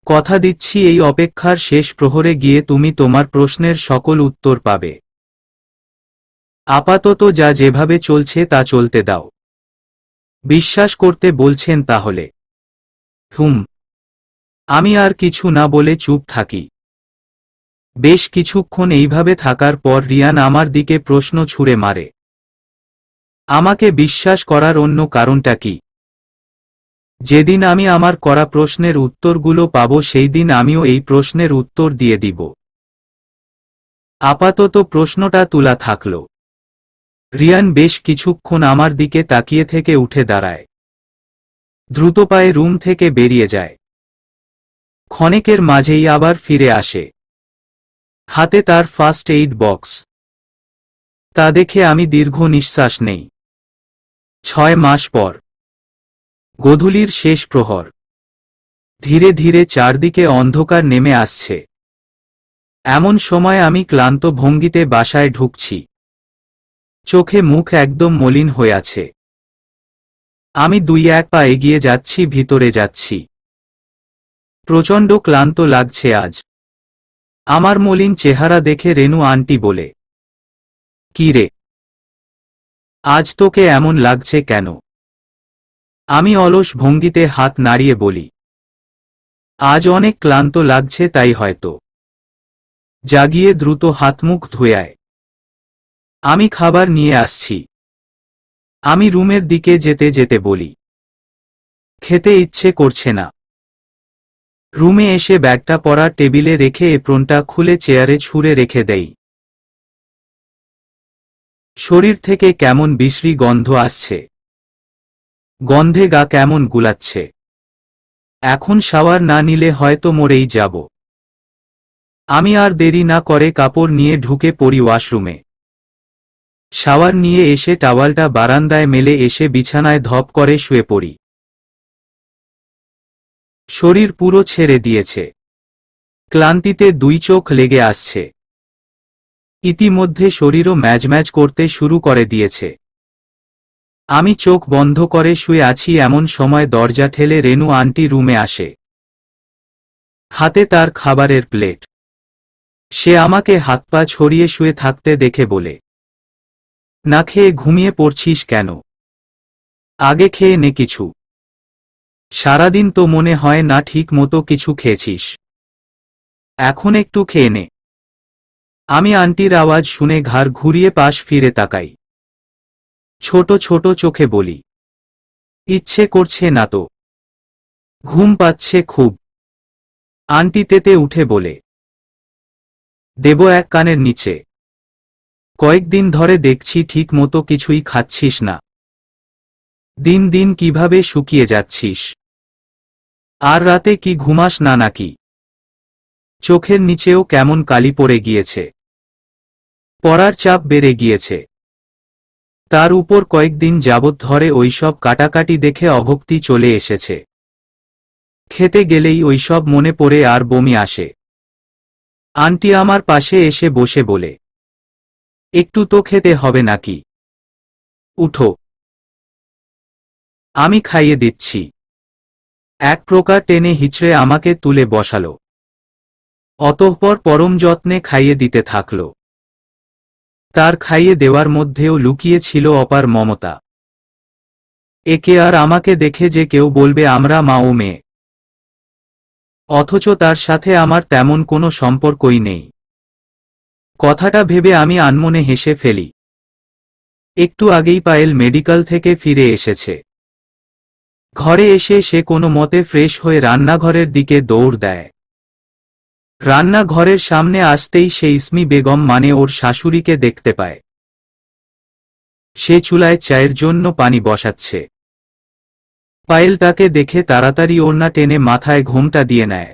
A: কথা দিচ্ছি এই অপেক্ষার শেষ প্রহরে গিয়ে তুমি তোমার প্রশ্নের সকল উত্তর পাবে। আপাতত যা যেভাবে চলছে তা চলতে দাও। বিশ্বাস করতে বলছেন তাহলে? হুম। আমি আর কিছু না বলে চুপ থাকি। বেশ কিছুক্ষণ এইভাবে থাকার পর রিয়ান আমার দিকে প্রশ্ন ছুঁড়ে মারে, আমাকে বিশ্বাস করার অন্য কারণটা কি? যেদিন আমি আমার করা প্রশ্নের উত্তরগুলো পাব সেই দিন আমিও এই প্রশ্নের উত্তর দিয়ে দিব। আপাতত প্রশ্নটা তুলা থাকল। রিয়ান বেশ কিছুক্ষণ আমার দিকে তাকিয়ে থেকে উঠে দাঁড়ায়। দ্রুত পায়ে রুম থেকে বেরিয়ে যায়। ক্ষণেকের মাঝেই আবার ফিরে আসে। হাতে তার ফার্স্ট এইড বক্স। তা দেখে আমি দীর্ঘ নিঃশ্বাস নেই। 6 মাস পর গোধূলির শেষ প্রহর। ধীরে ধীরে চারদিকে অন্ধকার নেমে আসছে। এমন সময় আমি ক্লান্ত ভঙ্গিতে বাসায় ঢুকছি। চোখে মুখ একদম মলিন হয়ে আছে। আমি 2-1 পা এগিয়ে যাচ্ছি, ভিতরে যাচ্ছি। প্রচণ্ড ক্লান্ত লাগছে আজ। আমার মলিন চেহারা দেখে রেনু আন্টি বলে, কি রে, আজ তোকে এমন লাগছে কেন? আমি অলস ভঙ্গিতে হাত নাড়িয়ে বলি, আজ অনেক ক্লান্ত লাগছে তাই হয়তো। জাগিয়ে দ্রুত হাত মুখ ধুয়ে আয়। আমি খাবার নিয়ে আসছি। আমি রুমের দিকে যেতে যেতে বলি, খেতে ইচ্ছে করছে না। রুমে এসে ব্যাগটা পড়ার টেবিলে রেখে এপ্রনটা খুলে চেয়ারে ছুঁড়ে রেখে দেই। শরীর থেকে কেমন বিশ্রী গন্ধ আসছে। গন্ধে গা কেমন গুলাচ্ছে। এখন শাওয়ার না নিলে হয়তো মরেই যাব। আমি আর দেরি না করে কাপড় নিয়ে ঢুকে পড়ি ওয়াশরুমে। শাওয়ার নিয়ে এসে টাওয়ালটা বারান্দায় মেলে এসে বিছানায় ধপ করে শুয়ে পড়ি। শরীর পুরো ছেড়ে দিয়েছে। ক্লান্তিতে দুই চোখ লেগে আসছে। ইতিমধ্যে শরীরও ম্যাজম্যাজ করতে শুরু করে দিয়েছে। আমি চোখ বন্ধ করে শুয়ে আছি এমন সময় দরজা ঠেলে রেনু আন্টি রুমে আসে। হাতে তার খাবারের প্লেট। সে আমাকে হাত পা ছড়িয়ে শুয়ে থাকতে দেখে বলে, না খেয়ে ঘুমিয়ে পড়ছিস কেন? আগে খেয়ে নে কিছু। সারাদিন তো মনে হয় না ঠিক মতো কিছু খেয়েছিস। এখন একটু খেয়ে নে। আমি আন্টির আওয়াজ শুনে ঘাড় ঘুরিয়ে পাশ ফিরে তাকাই। ছোট ছোট চোখে বলি, ইচ্ছে করছে না তো। ঘুম পাচ্ছে খুব। আন্টি তেতে উঠে বলে, দেব এক কানের নিচে। কয়েকদিন ধরে দেখছি ঠিক মতো কিছুই খাচ্ছিস না। দিন দিন কিভাবে শুকিয়ে যাচ্ছিস। আর রাতে কি ঘুমাস না নাকি? চোখের নিচেও কেমন কালি পড়ে গিয়েছে। পড়ার চাপ বেড়ে গিয়েছে। তার উপর কয়েকদিন যাবৎ ধরে ওইসব কাটাকাটি দেখে অভক্তি চলে এসেছে। খেতে গেলেই ওইসব মনে পড়ে আর বমি আসে। আন্টি আমার পাশে এসে বসে বলে, একটু তো খেতে হবে নাকি? উঠো, আমি খাইয়ে দিচ্ছি। এক প্রকার টেনে হিচড়ে আমাকে তুলে বসালো। অতঃপর পরম যত্নে খাইয়ে দিতে থাকল। তার খাইয়ে দেওয়ার মধ্যেও লুকিয়ে ছিল অপার মমতা। একে আর আমাকে দেখে যে কেউ বলবে আমরা মা ও মেয়ে। অথচ তার সাথে আমার তেমন কোনো সম্পর্কই নেই। কথাটা ভেবে আমি আনমনে হেসে ফেলি। একটু আগেই পায়েল মেডিকেল থেকে ফিরে এসেছে। ঘরে এসে সে কোনো মতে ফ্রেশ হয়ে রান্নাঘরের দিকে দৌড় দেয়। রান্নাঘরের সামনে আসতেই সে ইসমি বেগম মানে ওর শাশুড়িকে দেখতে পায়। সে চুলায় চায়ের জন্য পানি বসাচ্ছে। পায়েল তাকে দেখে তাড়াতাড়ি ওড়না টেনে মাথায় ঘোমটা দিয়ে নেয়।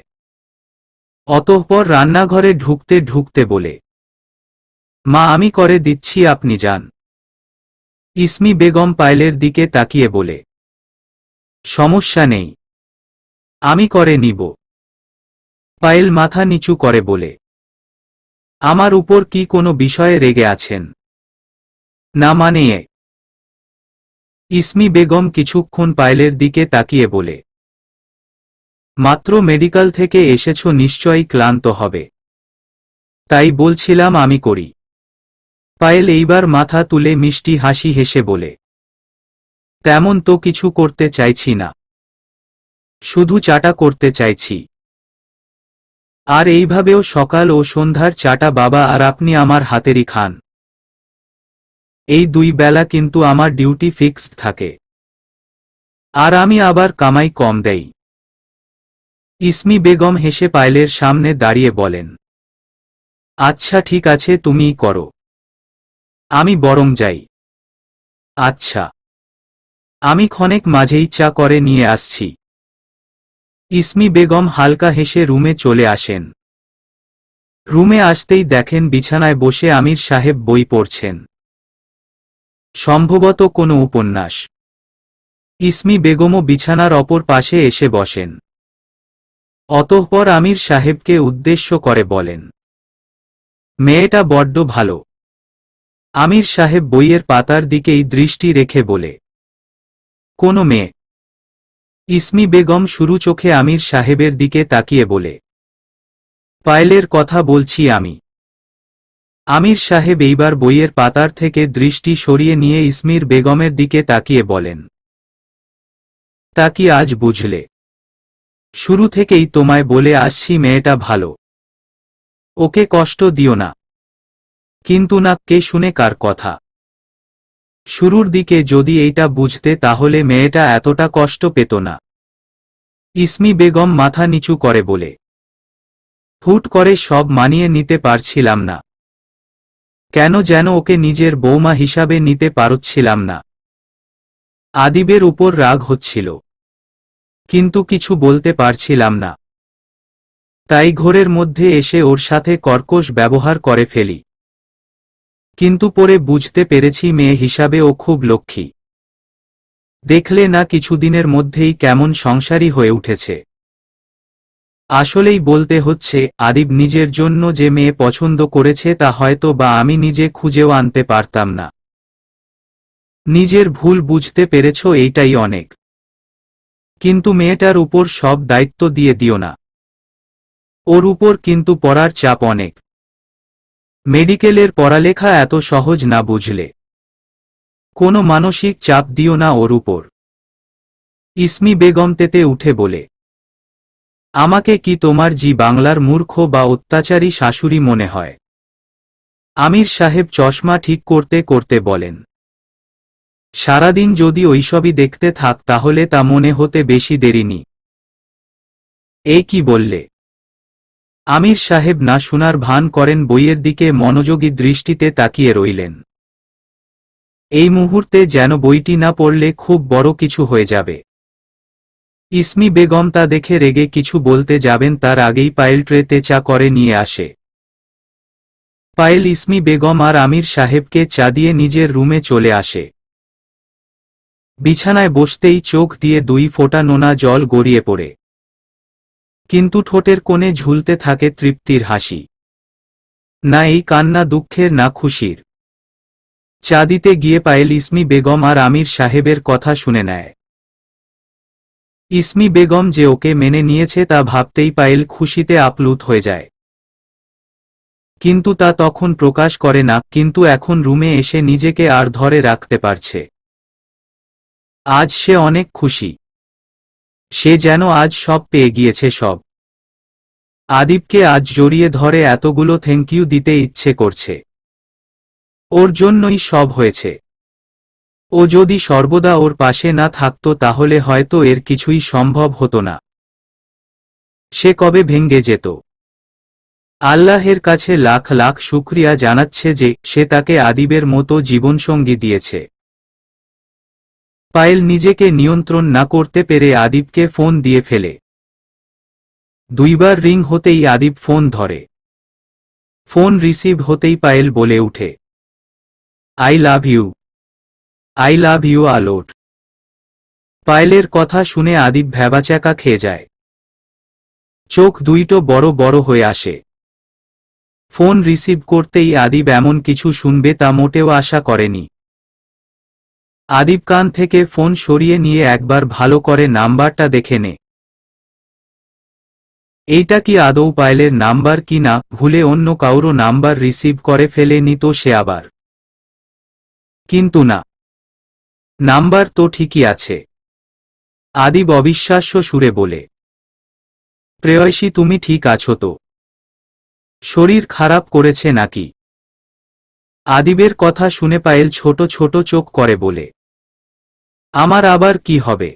A: অতঃপর রান্নাঘরে ঢুকতে ঢুকতে বলে, মা আমি করে দিচ্ছি আপনি যান। ইসমি বেগম পায়েলের দিকে তাকিয়ে বলে, সমস্যা নেই, আমি করে নিব। পায়েল মাথা নিচু করে বলে, আমার উপর কি কোনো বিষয়ে রেগে আছেন? না মানে? ইসমি বেগম কিছুক্ষণ পায়েলের দিকে তাকিয়ে বলে, মাত্র মেডিকেল থেকে এসেছো, নিশ্চয়ই ক্লান্ত হবে। তাই বলছিলাম আমি করি। পায়েল এইবার মাথা তুলে মিষ্টি হাসি হেসে বলে, তেমন তো কিছু করতে চাইছি না, শুধু চাটা করতে চাইছি। আর এইভাবেও সকাল ও সন্ধ্যার চাটা বাবা আর আপনি আমার হাতেরই খান। এই দুই বেলা কিন্তু আমার ডিউটি ফিক্সড থাকে। আর আমি আবার কামাই কম দেই। ইসমি বেগম হেসে পায়েলের সামনে দাঁড়িয়ে বলেন, আচ্ছা ঠিক আছে তুমিই করো, আমি বরং যাই। আচ্ছা, আমি ক্ষণেক মাঝেই চা করে নিয়ে আসছি। ইসমি বেগম হালকা হেসে রুমে চলে আসেন। রুমে আসতেই দেখেন বিছানায় বসে আমির সাহেব বই পড়ছেন। সম্ভবত কোনো উপন্যাস। ইসমি বেগমও বিছানার অপর পাশে এসে বসেন। অতঃপর আমির সাহেবকে উদ্দেশ্য করে বলেন, মেয়েটা বড্ড ভালো। আমির সাহেব বইয়ের পাতার দিকেই দৃষ্টি রেখে বলে, কোনো মেয়ে? ইসমি বেগম শুরু চোখে আমির সাহেবের দিকে তাকিয়ে বলে, পায়েলের কথা বলছি আমি। আমির সাহেব এইবার বইয়ের পাতার থেকে দৃষ্টি সরিয়ে নিয়ে ইসমির বেগমের দিকে তাকিয়ে বলেন, তা কি আজ বুঝলে? শুরু থেকেই তোমায় বলে আসছি মেয়েটা ভালো। ওকে কষ্ট দিও না। কিন্তু না, কে শুনে কার কথা? শুরুর দিকে যদি এইটা বুঝতে তাহলে মেয়েটা এতটা কষ্ট পেত না। ইসমি বেগম মাথা নিচু করে বলে, হুট করে সব মানিয়ে নিতে পারছিলাম না। কেন যেন ওকে নিজের বৌমা হিসাবে নিতে পারছিলাম না। আদিবের উপর রাগ হচ্ছিল, কিন্তু কিছু বলতে পারছিলাম না। তাই ঘোরের মধ্যে এসে ওর সাথে কর্কশ ব্যবহার করে ফেলি। কিন্তু পরে বুঝতে পেরেছি মেয়ে হিসাবে ও খুব লক্ষ্মী। দেখলে না কিছুদিনের মধ্যেই কেমন সংসারী হয়ে উঠেছে। আসলেই বলতে হচ্ছে, আদিব নিজের জন্য যে মেয়ে পছন্দ করেছে তা হয়তো বা আমি নিজে খুঁজেও আনতে পারতাম না। নিজের ভুল বুঝতে পেরেছ, এইটাই অনেক। কিন্তু মেয়েটার উপর সব দায়িত্ব দিয়ে দিও না। ওর উপর কিন্তু পড়ার চাপ অনেক। মেডিকেলের পড়ালেখা এত সহজ না, বুঝলে। কোনো মানসিক চাপ দিও না ওর উপর। ইসমি বেগম তেতে উঠে বলে। আমাকে কি তোমার জি বাংলার মূর্খ বা অত্যাচারী শাশুড়ি মনে হয়? আমির সাহেব চশমা ঠিক করতে করতে বলেন। সারাদিন যদি ওইসবই দেখতে থাক তাহলে তা মনে হতে বেশি দেরি নেই। এই কি বললে? আমির সাহেব না শোনার ভান করেন, বইয়ের দিকে মনোযোগী দৃষ্টিতে তাকিয়ে রইলেন। এই মুহূর্তে যেন বইটি না পড়লে খুব বড় কিছু হয়ে যাবে। ইসমি বেগম তা দেখে রেগে কিছু বলতে যাবেন তার আগেই পায়েল ট্রেতে চা করে নিয়ে আসে। পায়েল ইসমি বেগম আর আমির সাহেবকে চা দিয়ে নিজের রুমে চলে আসে। বিছানায় বসতেই চোখ দিয়ে 2 ফোঁটা নোনা জল গড়িয়ে পড়ে। কিন্তু ঠোঁটের কোণে ঝুলতে থাকে তৃপ্তির হাসি। না এই কান্না দুঃখের, না খুশির। চা দিতে গিয়ে পায়েল ইসমি বেগম আর আমির সাহেবের কথা শুনে নেয়। ইসমি বেগম যে ওকে মেনে নিয়েছে তা ভাবতেই পায়েল খুশিতে আপ্লুত হয়ে যায়। কিন্তু তা তখন প্রকাশ করে না, কিন্তু এখন রুমে এসে নিজেকে আর ধরে রাখতে পারছে। আজ সে অনেক খুশি। সে যেন আজ সব পেয়ে গিয়েছে, সব। আদিবকে আজ জড়িয়ে ধরে এতগুলো থ্যাংক ইউ দিতে ইচ্ছে করছে। ওর জন্যই সব হয়েছে। ও যদি সর্বদা ওর পাশে না থাকতো তাহলে হয়তো এর কিছুই সম্ভব হতো না। সে কবে ভেঙে যেত। আল্লাহের কাছে লাখ লাখ শুকরিয়া জানাচ্ছে যে সে তাকে আদিবের মতো জীবনসঙ্গী দিয়েছে। পায়েল নিজেকে নিয়ন্ত্রণ না করতে পেরে আদিবকে ফোন দিয়ে ফেলে। 2 বার রিং হতেই আদিব ফোন ধরে। ফোন রিসিভ হতেই পায়েল বলে উঠে, I love you. I love you a lot. পায়েলের কথা শুনে আদিব ভ্যাবাচ্যাকা খেয়ে যায়। চোখ দুইটো বড় বড় হয়ে আসে। ফোন রিসিভ করতেই আদিব এমন কিছু শুনবে তা মোটেও আশা করেনি। আদিব কান থেকে ফোন সরিয়ে নিয়ে একবার ভালো করে নাম্বারটা দেখে নে। এইটা কি আদৌ পায়েলের নাম্বার কি না, ভুলে অন্য কাউরো নাম্বার রিসিভ করে ফেলেনি তো সে আবার। কিন্তু না, নাম্বার তো ঠিকই আছে। আদিব অবিশ্বাস্য সুরে বলে, প্রেয়সী তুমি ঠিক আছো তো? শরীর খারাপ করেছে নাকি? আদিবের কথা শুনে পায়েল ছোট ছোট চোখ করে বলে, আমার আবার কি হবে?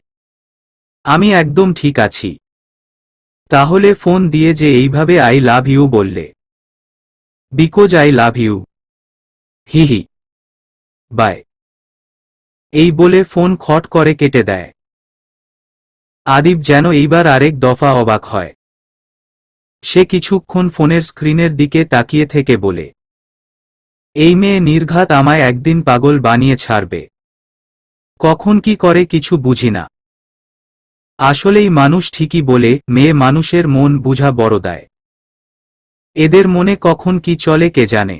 A: আমি একদম ঠিক আছি। তাহলে ফোন দিয়ে যে এইভাবে আই লাভ ইউ বললে? Because I love you. হি হি। বাই। এই বলে ফোন খট করে কেটে দেয়। আদিব যেন এইবার আরেক দফা অবাক হয়। সে কিছুক্ষণ ফোনের স্ক্রিনের দিকে তাকিয়ে থেকে বলে, এই মেয়ে নির্ঘাত আমায় একদিন পাগল বানিয়ে ছাড়বে। কখন কি করে কিছু বুঝি না। আসলেই মানুষ ঠিকই বলে, মেয়ে মানুষের মন বুঝা বড় দায়। এদের মনে কখন কি চলে কে জানে।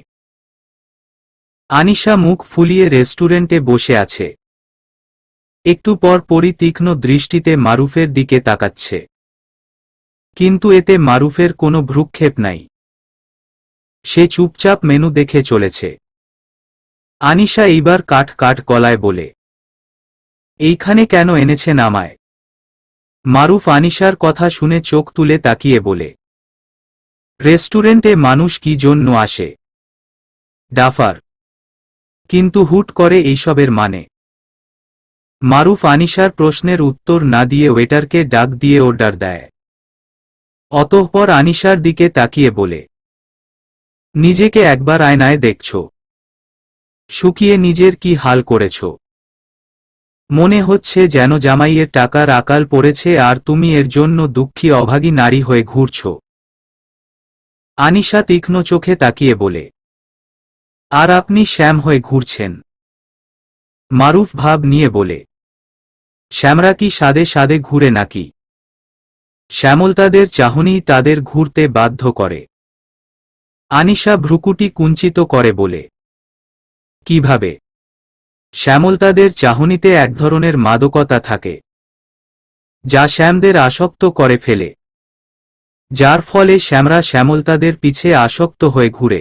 A: আনিশা মুখ ফুলিয়ে রেস্টুরেন্টে বসে আছে। একটু পর পরই তীক্ষ্ণ দৃষ্টিতে মারুফের দিকে তাকাচ্ছে। কিন্তু এতে মারুফের কোনো ভ্রুক্ষেপ নাই। সে চুপচাপ মেনু দেখে চলেছে। আনিশা এইবার কাট কাট গলায় বলে, এইখানে কেন এনেছেন আমায়? মারুফ আনিশার কথা শুনে চোখ তুলে তাকিয়ে বলে, রেস্টুরেন্টে মানুষ কি জন্য আসে? ডাফার। কিন্তু হুট করে এইসবের মানে? মারুফ আনিশার প্রশ্নের উত্তর না দিয়ে ওয়েটারকে ডাক দিয়ে অর্ডার দেয়। অতঃপর আনিশার দিকে তাকিয়ে বলে, নিজেকে একবার আয়নায় দেখছ? শুকিয়ে নিজের কি হাল করেছ? মনে হচ্ছে যেন জামাইয়ের টাকার আকাল পড়েছে আর তুমি এর জন্য দুঃখী অভাগী নারী হয়ে ঘুরছ। আনিশা তীক্ষ্ণ চোখে তাকিয়ে বলে, আর আপনি শ্যাম হয়ে ঘুরছেন। মারুফ ভাব নিয়ে বলে, শ্যামরা কি সাদে সাদে ঘুরে নাকি? শ্যামলতাদের চাহনিই তাদের ঘুরতে বাধ্য করে। আনিশা ভ্রুকুটি কুঞ্চিত করে বলে, কিভাবে? শ্যামলতাদের চাহনিতে এক ধরনের মাদকতা থাকে, যা শ্যামদের আসক্ত করে ফেলে, যার ফলে শ্যামরা শ্যামলতাদের পিছে আসক্ত হয়ে ঘুরে।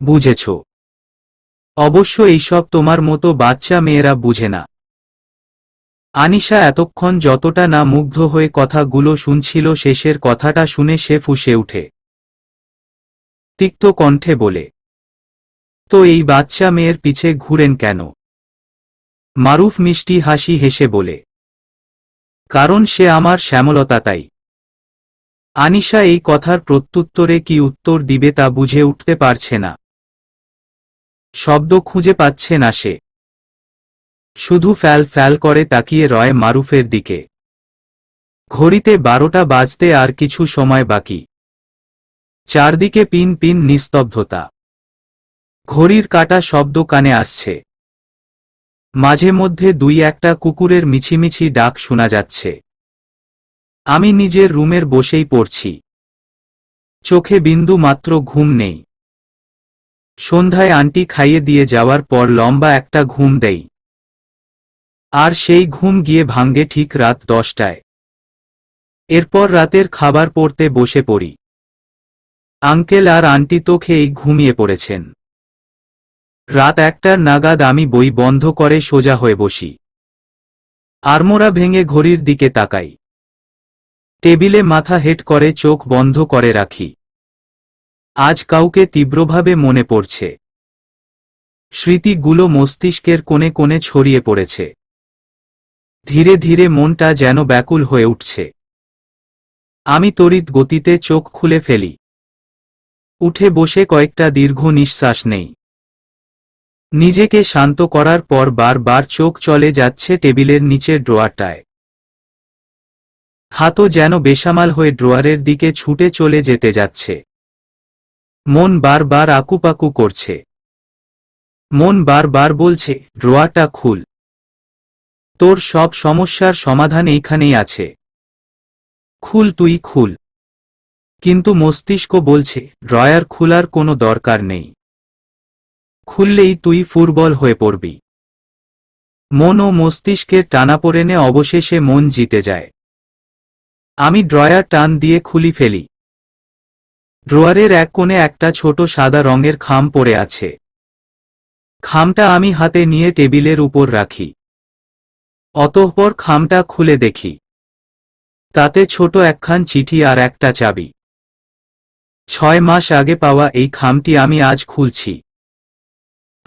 A: বুঝেছ? অবশ্য এইসব তোমার মতো বাচ্চা মেয়েরা বুঝে না। আনিশা এতক্ষণ যতটা না মুগ্ধ হয়ে কথাগুলো শুনছিল, শেষের কথাটা শুনে সে ফুঁসে উঠে তিক্ত কণ্ঠে বলে, তো এই বাচ্চা মেয়ের পিছে ঘুরেন কেন? মারুফ মিষ্টি হাসি হেসে বলে, কারণ সে আমার শ্যামলতা, তাই। আনিশা এই কথার প্রত্যুত্তরে কি উত্তর দিবে তা বুঝে উঠতে পারছে না। শব্দ খুঁজে পাচ্ছে না সে। শুধু ফ্যাল ফ্যাল করে তাকিয়ে রয় মারুফের দিকে। ঘড়িতে 12টা বাজতে আর কিছু সময় বাকি। চারদিকে পিন পিন নিস্তব্ধতা। ঘড়ির কাটা শব্দ কানে আসছে। মাঝে মধ্যে দুই একটা কুকুরের মিছিমিছি ডাক শোনা যাচ্ছে। আমি নিজের রুমের বসেই পড়ছি। চোখে বিন্দু মাত্র ঘুম নেই। সন্ধ্যায় আন্টি খাইয়ে দিয়ে যাওয়ার পর লম্বা একটা ঘুম দেই, আর সেই ঘুম গিয়ে ভাঙ্গে ঠিক রাত 10টায়। এরপর রাতের খাবার পড়তে বসে পড়ি। আঙ্কেল আর আন্টি তো খেয়েই ঘুমিয়ে পড়েছেন। রাত 1টার নাগাদ আমি বই বন্ধ করে সোজা হয়ে বসি। আড়মোড়া ভেঙে ঘড়ির দিকে তাকাই। টেবিলে মাথা হেঁট করে চোখ বন্ধ করে রাখি। আজ কাউকে তীব্রভাবে মনে পড়ছে। স্মৃতিগুলো মস্তিষ্কের কোণে কোণে ছড়িয়ে পড়েছে। ধীরে ধীরে মনটা যেন ব্যাকুল হয়ে উঠছে। আমি তড়িৎ গতিতে চোখ খুলে ফেলি। উঠে বসে কয়েকটা দীর্ঘ নিঃশ্বাস নেই। নিজেকে শান্ত করার পর বারবার চোখ চলে যাচ্ছে টেবিলের নিচের ড্রয়ারটায়। হাতও যেন বেসামাল হয়ে ড্রয়ারের দিকে ছুটে চলে যেতে যাচ্ছে। মন বারবার আকুপাকু করছে। মন বারবার বলছে, ড্রয়ারটা খুল। তোর সব সমস্যার সমাধান এইখানেই আছে। খুল, তুই খুল। কিন্তু মস্তিষ্ক বলছে, ড্রয়ার খোলার কোনো দরকার নেই। খুললেই তুই ফুরবল হয়ে পড়বি। মন ও মস্তিষ্কের টানাপোড়েনে অবশেষে মন জিতে যায়। আমি ড্রয়ার টান দিয়ে খুলি ফেলি। ড্রয়ারের এক কোণে একটা ছোট সাদা রঙের খাম পড়ে আছে। খামটা আমি হাতে নিয়ে টেবিলের উপর রাখি। অতঃপর খামটা খুলে দেখি। তাতে ছোট একখান চিঠি আর একটা চাবি। 6 মাস আগে পাওয়া এই খামটি আমি আজ খুলছি।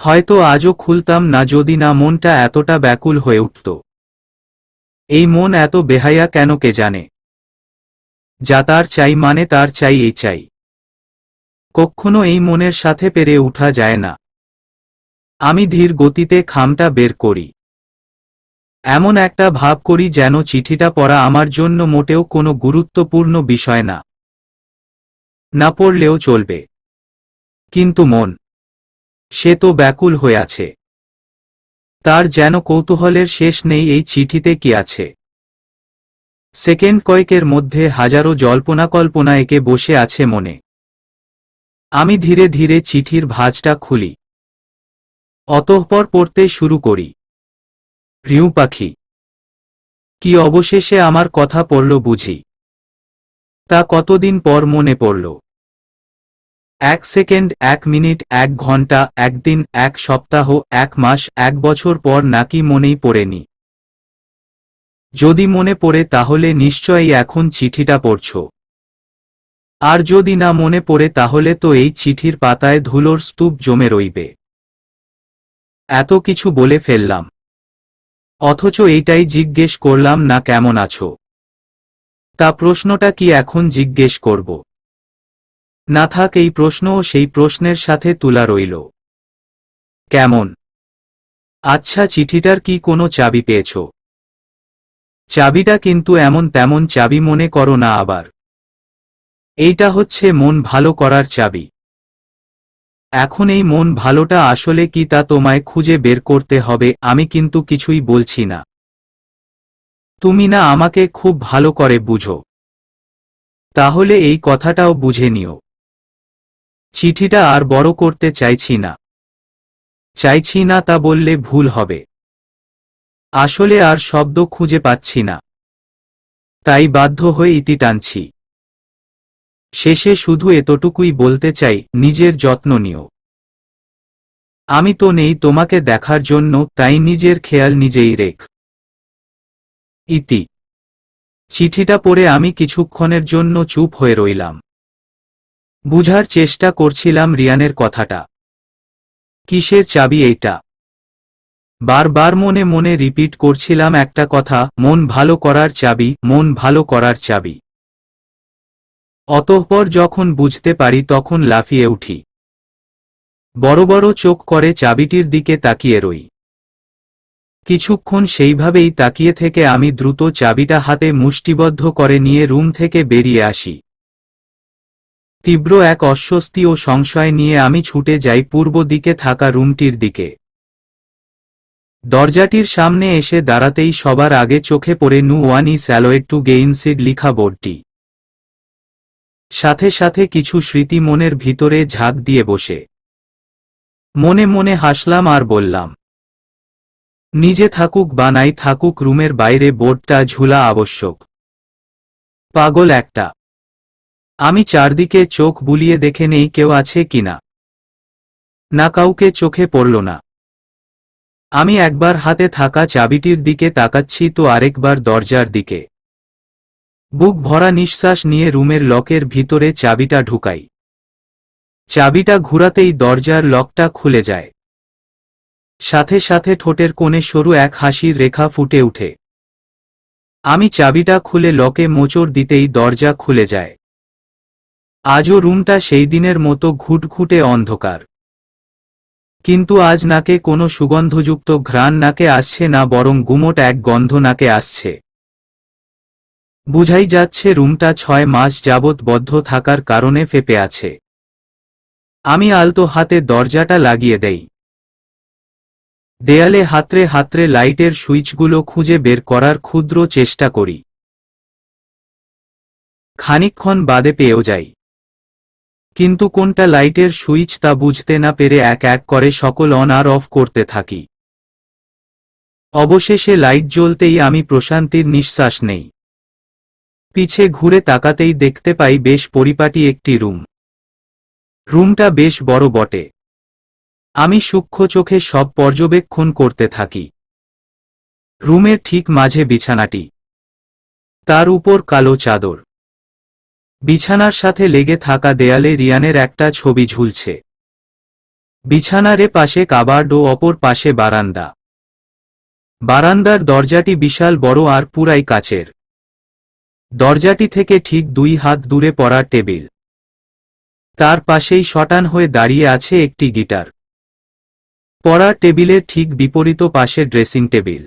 A: হয়তো আজও খুলতাম না যদি না মনটা এতটা ব্যাকুল হয়ে উঠত। এই মন এত বেহায়া কেন কে জানে। যা তার চাই মানে তার চাই, এই চাই। কখনো এই মনের সাথে পেরে উঠা যায় না। আমি ধীর গতিতে খামটা বের করি। এমন একটা ভাব করি যেন চিঠিটা পড়া আমার জন্য মোটেও কোনো গুরুত্বপূর্ণ বিষয় না। না পড়লেও চলবে। কিন্তু মন, সে তো ব্যাকুল হয়ে আছে। তার যেন কৌতূহলের শেষ নেই এই চিঠিতে কি আছে। সেকেন্ড কয়েকের মধ্যে হাজারো জল্পনা কল্পনা এঁকে বসে আছে মনে। আমি ধীরে ধীরে চিঠির ভাঁজটা খুলি। অতঃপর পড়তে শুরু করি। রিউ পাখি, কি অবশেষে আমার কথা পড়ল বুঝি? তা কতদিন পর মনে পড়ল। 1 সেকেন্ড, 1 মিনিট, 1 ঘন্টা, 1 দিন, 1 সপ্তাহ, 1 মাস, 1 বছর পর নাকি মনেই পড়েনি? যদি মনে পড়ে তাহলে নিশ্চয়ই এখন চিঠিটা পড়ছ। আর যদি না মনে পড়ে তাহলে তো এই চিঠির পাতায় ধুলোর স্তূপ জমে রইবে। এত কিছু বলে ফেললাম, অথচ এইটাই জিজ্ঞেস করলাম না কেমন আছো। তা প্রশ্নটা কি এখন জিজ্ঞেস করব? না থাক, এই প্রশ্নও সেই প্রশ্নের সাথে তুলা রইল। কেমন? আচ্ছা, চিঠিটার কি কোনো চাবি পেয়েছ? চাবিটা কিন্তু এমন তেমন চাবি মনে করো না আবার। এইটা হচ্ছে মন ভালো করার চাবি। এখন এই মন ভালোটা আসলে কি তা তোমায় খুঁজে বের করতে হবে। আমি কিন্তু কিছুই বলছি না। তুমি না আমাকে খুব ভালো করে বুঝো। তাহলে এই কথাটাও বুঝে নিও। চিঠিটা আর বড় করতে চাইছি না। চাইছি না তা বললে ভুল হবে। আসলে আর শব্দ খুঁজে পাচ্ছি না, তাই বাধ্য হয়ে ইতি টানছি। শেষে শুধু এতটুকুই বলতে চাই, নিজের যত্ন নিও। আমি তো নেই তোমাকে দেখার জন্য, তাই নিজের খেয়াল নিজেই রেখ। ইতি। চিঠিটা পড়ে আমি কিছুক্ষণের জন্য চুপ হয়ে রইলাম। বুঝার চেষ্টা করছিলাম রিয়ানের কথাটা। কিসের চাবি এইটা? বারবার মনে মনে রিপিট করছিলাম একটা কথা, মন ভালো করার চাবি, মন ভালো করার চাবি। অতঃপর যখন বুঝতে পারি তখন লাফিয়ে উঠি। বড় বড় চোখ করে চাবিটির দিকে তাকিয়ে রই। কিছুক্ষণ সেইভাবেই তাকিয়ে থেকে আমি দ্রুত চাবিটা হাতে মুষ্টিবদ্ধ করে নিয়ে রুম থেকে বেরিয়ে আসি। তীব্র এক অস্বস্তি ও সংশয় নিয়ে আমি ছুটে যাই পূর্ব দিকে থাকা রুমটির দিকে। দরজাটির সামনে এসে দাঁড়াতেই সবার আগে চোখে পড়ে no one is allowed to গেইনসিড লিখা বোর্ডটি। সাথে সাথে কিছু স্মৃতি মনের ভিতরে ঝাঁক দিয়ে বসে। মনে মনে হাসলাম আর বললাম, নিজে থাকুক বা নাই থাকুক রুমের বাইরে বোর্ডটা ঝুলা আবশ্যক। পাগল একটা। আমি চারদিকে চোখ বুলিয়ে দেখে নেই কেউ আছে কিনা। না, কাউকে চোখে পড়ল না। আমি একবার হাতে থাকা চাবিটির দিকে তাকাচ্ছি তো আরেকবার দরজার দিকে। বুক ভরা নিঃশ্বাস নিয়ে রুমের লকের ভিতরে চাবিটা ঢুকাই। চাবিটা ঘুরাতেই দরজার লকটা খুলে যায়। সাথে সাথে ঠোঁটের কোণে সরু এক হাসির রেখা ফুটে ওঠে। আমি চাবিটা খুলে লকে মোচড় দিতেই দরজা খুলে যায়। আজও রুমটা সেই দিনের মতো ঘুটঘুটে অন্ধকার। কিন্তু আজ নাকে কোনো সুগন্ধযুক্ত ঘ্রাণ নাকে আসছে না, বরং গুমোট এক গন্ধ নাকে আসছে। বুঝাই যাচ্ছে রুমটা 6 মাস যাবৎ বদ্ধ থাকার কারণে ফেপে আছে। আমি আলতো হাতে দরজাটা লাগিয়ে দেই। দেয়ালে হাতড়ে হাতড়ে লাইটের সুইচগুলো খুঁজে বের করার ক্ষুদ্র চেষ্টা করি। খানিকক্ষণ বাদে পেয়েও যাই। কিন্তু কোনটা লাইটের সুইচ তা বুঝতে না পেরে এক এক করে সকল অন আর অফ করতে থাকি। অবশেষে লাইট জ্বলতেই আমি প্রশান্তির নিঃশ্বাস নেই। পিছে ঘুরে তাকাতেই দেখতে পাই বেশ পরিপাটি একটি রুম। রুমটা বেশ বড় বটে। আমি সূক্ষ্ম চোখে সব পর্যবেক্ষণ করতে থাকি। রুমের ঠিক মাঝে বিছানাটি, তার উপর কালো চাদর। বিছানার সাথে লেগে থাকা দেয়ালে রিয়ানের একটা ছবি ঝুলছে। বিছানার পাশে কাবার্ড ও অপর পাশে বারান্দা। বারান্দার দরজাটি বিশাল বড় আর পুরাই কাচের। দরজাটি থেকে ঠিক 2 হাত দূরে পড়া টেবিল। তার পাশেই শটান হয়ে দাঁড়িয়ে আছে একটি গিটার। পড়া টেবিলের ঠিক বিপরীত পাশে ড্রেসিং টেবিল।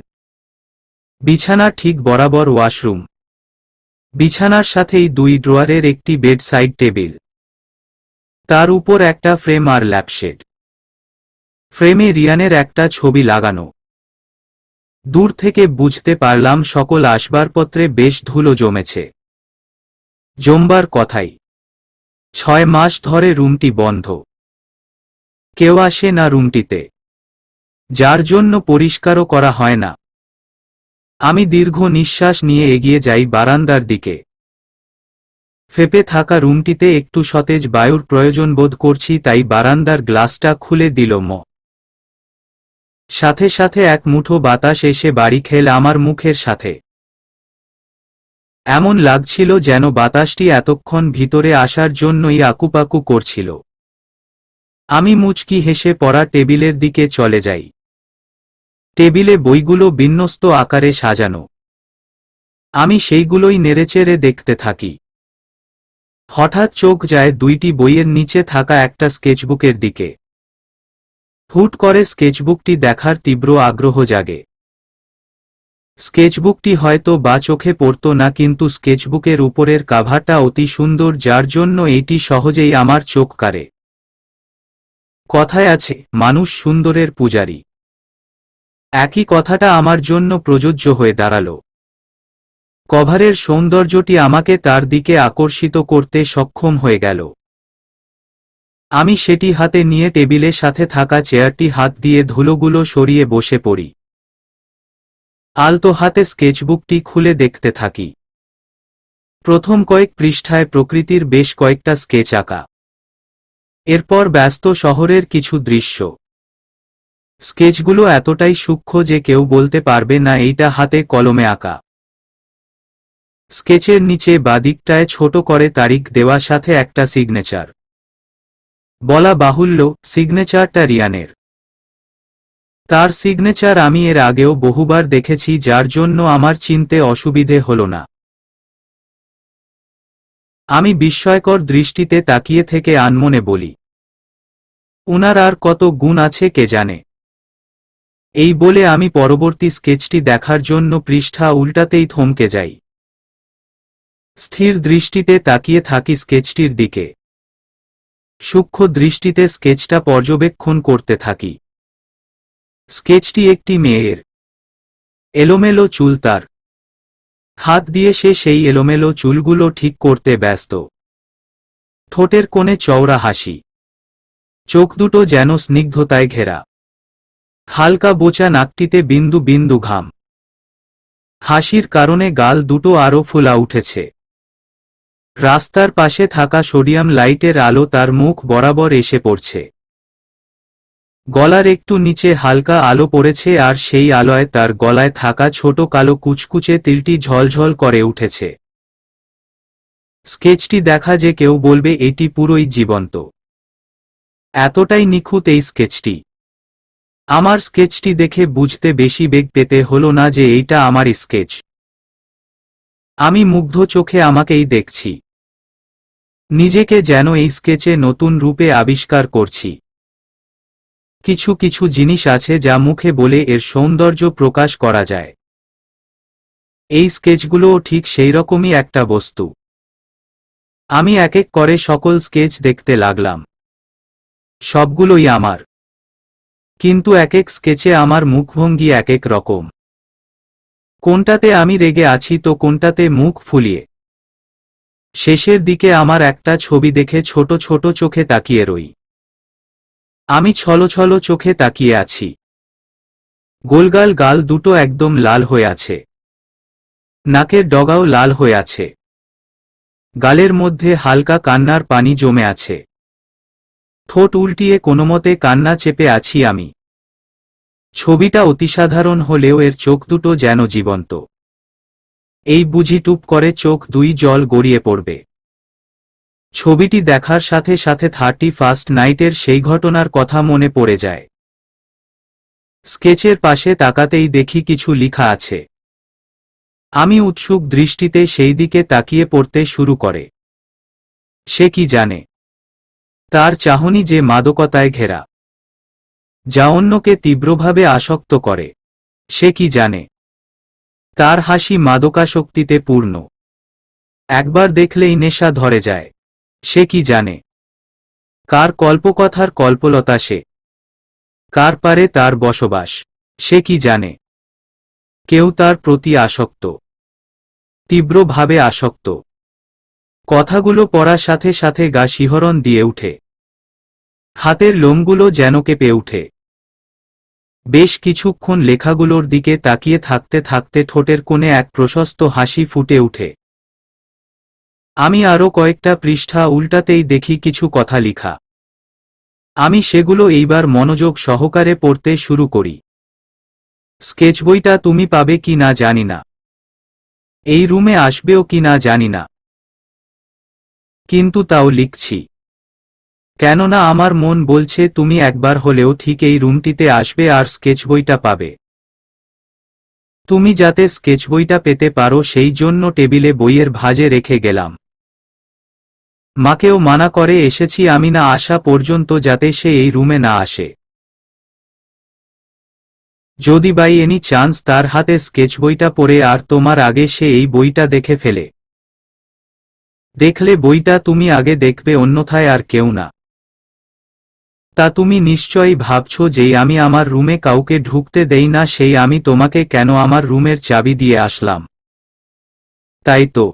A: বিছানার ঠিক বরাবর ওয়াশরুম। বিছানার সাথেই 2 ড্রয়ারের একটি বেড সাইড টেবিল। তার উপর একটা ফ্রেম আর ল্যাম্পশেড। ফ্রেমে রিয়ানের একটা ছবি লাগানো। দূর থেকে বুঝতে পারলাম সকল আসবাবপত্রে বেশ ধুলো জমেছে। জমবার কথাই। 6 মাস ধরে রুমটি বন্ধ। কেউ আসে না রুমটিতে, যার জন্য পরিষ্কারও করা হয় না। আমি দীর্ঘ নিঃশ্বাস নিয়ে এগিয়ে যাই বারান্দার দিকে। ফেপে থাকা রুমটিতে একটু সতেজ বায়ুর প্রয়োজন বোধ করছি, তাই বারান্দার গ্লাসটা খুলে দিল। সাথে সাথে এক মুঠো বাতাস এসে বাড়ি খেল আমার মুখের সাথে। এমন লাগছিল যেন বাতাসটি এতক্ষণ ভিতরে আসার জন্যই আকুপাকু করছিল। আমি মুচকি হেসে পড়া টেবিলের দিকে চলে যাই। টেবিলে বইগুলো বিন্যস্ত আকারে সাজানো। আমি সেইগুলোই নেড়েচেড়ে দেখতে থাকি। হঠাৎ চোখ যায় 2টি বইয়ের নিচে থাকা একটা স্কেচবুকের দিকে। হুট করে স্কেচবুকটি দেখার তীব্র আগ্রহ জাগে। স্কেচবুকটি হয়তো বা চোখে পড়ত না, কিন্তু স্কেচবুকের উপরের কাভারটা অতি সুন্দর, যার জন্য এটি সহজেই আমার চোখ কাড়ে। কথায় আছে, মানুষ সুন্দরের পূজারী। একই কথাটা আমার জন্য প্রযোজ্য হয়ে দাঁড়ালো। কভারের সৌন্দর্যটি আমাকে তার দিকে আকর্ষিত করতে সক্ষম হয়ে গেল। আমি সেটি হাতে নিয়ে টেবিলের সাথে থাকা চেয়ারটি হাত দিয়ে ধুলোগুলো সরিয়ে বসে পড়ি। আলতো হাতে স্কেচবুকটি খুলে দেখতে থাকি। প্রথম কয়েক পৃষ্ঠায় প্রকৃতির বেশ কয়েকটা স্কেচ আঁকা। এরপর ব্যস্ত শহরের কিছু দৃশ্য। স্কেচগুলো এতটাই সূক্ষ্ম যে কেউ বলতে পারবে না এইটা হাতে কলমে আঁকা। স্কেচের নিচে বাদিকটায় ছোট করে তারিখ দেওয়া, সাথে একটা সিগনেচার। বলা বাহুল্য, সিগনেচারটা রিয়ানের। তার সিগনেচার আমি এর আগেও বহুবার দেখেছি, যার জন্য আমার চিনতে অসুবিধে হলো না। আমি বিস্ময়কর দৃষ্টিতে তাকিয়ে থেকে আনমনে বলি, উনার আর কত গুণ আছে কে জানে। এই বলে আমি পরবর্তী স্কেচটি দেখার জন্য পৃষ্ঠা উল্টাতেই থমকে যাই। স্থির দৃষ্টিতে তাকিয়ে থাকি স্কেচটির দিকে। সূক্ষ্ম দৃষ্টিতে স্কেচটা পর্যবেক্ষণ করতে থাকি। স্কেচটি একটি মেয়ের। এলোমেলো চুল তার। হাত দিয়ে সে সেই এলোমেলো চুলগুলো ঠিক করতে ব্যস্ত। ঠোঁটের কোণে চওড়া হাসি। চোখ দুটো যেন স্নিগ্ধতায় ঘেরা। হালকা বোচা নাকটিতে বিন্দু বিন্দু ঘাম। হাসির কারণে গাল দুটো আরো ফুলা উঠেছে। রাস্তার পাশে থাকা সোডিয়াম লাইটের আলো তার মুখ বরাবর এসে পড়ছে। গলার একটু নিচে হালকা আলো পড়েছে, আর সেই আলোয় তার গলায় থাকা ছোট কালো কুচকুচে তিলটি ঝলঝল করে উঠেছে। স্কেচটি দেখা যে কেউ বলবে এটি পুরোই জীবন্ত। এতটাই নিখুঁত এই স্কেচটি। আমার স্কেচটি দেখে বুঝতে বেশি বেগ পেতে হলো না যে এইটা আমার স্কেচ। আমি মুগ্ধ চোখে আমাকেই দেখছি। নিজেকে যেন এই স্কেচে নতুন রূপে আবিষ্কার করছি। কিছু কিছু জিনিস আছে যা মুখে বলে এর সৌন্দর্য প্রকাশ করা যায়। এই স্কেচগুলোও ঠিক সেই রকমই একটা বস্তু। আমি এক এক করে সকল স্কেচ দেখতে লাগলাম। সবগুলোই আমার। কিন্তু এক এক স্কেচে আমার মুখভঙ্গি এক এক রকম। কোনটাতে আমি রেগে আছি তো কোনটাতে মুখ ফুলিয়ে। শেষের দিকে আমার একটা ছবি দেখে ছোট ছোট চোখে তাকিয়ে রই। আমি ছলছল চোখে তাকিয়ে আছি। গোলগাল গাল দুটো একদম লাল হয়ে আছে। নাকের ডগাও লাল হয়ে আছে। গালের মধ্যে হালকা কান্নার পানি জমে আছে। ঠোঁট উল্টিয়ে কোনোমতে কান্না চেপে আছি আমি। ছবিটা অতিসাধারণ হলেও এর চোখ দুটো যেন জীবন্ত। এই বুঝি টুপ করে চোখ দুই জল গড়িয়ে পড়বে। ছবিটি দেখার সাথে সাথে 31st নাইটের সেই ঘটনার কথা মনে পড়ে যায়। স্কেচের পাশে তাকাতেই দেখি কিছু লেখা আছে। আমি উৎসুক দৃষ্টিতে সেই দিকে তাকিয়ে পড়তে শুরু করে। সে কি জানে? তার চাহনি যে মাদকতায় ঘেরা, যা অন্যকে তীব্রভাবে আসক্ত করে। সে কি জানে? তার হাসি মাদকাসক্তিতে পূর্ণ। একবার দেখলেই নেশা ধরে যায়। সে কি জানে? কার কল্পকথার কল্পলতা সে? কার পারে তার বসবাস? সে কি জানে? কেউ তার প্রতি আসক্ত, তীব্রভাবে আসক্ত। কথাগুলো পড়ার সাথে সাথে গা শিহরণ দিয়ে উঠে। হাতের লোমগুলো যেন কেঁপে উঠে। বেশ কিছুক্ষণ লেখাগুলোর দিকে তাকিয়ে থাকতে থাকতে ঠোঁটের কোণে এক প্রশস্ত হাসি ফুটে উঠে। আমি আরও কয়েকটা পৃষ্ঠা উল্টাতেই দেখি কিছু কথা লিখা। আমি সেগুলো এইবার মনোযোগ সহকারে পড়তে শুরু করি। স্কেচ বইটা তুমি পাবে কি না জানি না। এই রুমে আসবেও কি না জানি না। কিন্তু তাও লিখছি। কেননা আমার মন বলছে তুমি একবার হলেও ঠিক এই রুমটিতে আসবে আর স্কেচ বইটা পাবে। তুমি যাতে স্কেচ বইটা পেতে পারো সেই জন্য টেবিলে বইয়ের ভাঁজে রেখে গেলাম। মাকেও মানা করে এসেছি আমি না আসা পর্যন্ত যাতে সে এই রুমে না আসে। যদি বাই এনি চান্স তার হাতে স্কেচ বইটা পড়ে আর তোমার আগে সে এই বইটা দেখে ফেলে, দেখলে বইটা তুমি আগে দেখবে, অন্যথায় আর কেউ না। তা তুমি নিশ্চয়ই ভাবছো যেই আমি আমার রুমে কাউকে ঢুকতে দেই না সেই আমি তোমাকে কেন আমার রুমের চাবি দিয়ে আসলাম, তাই তো?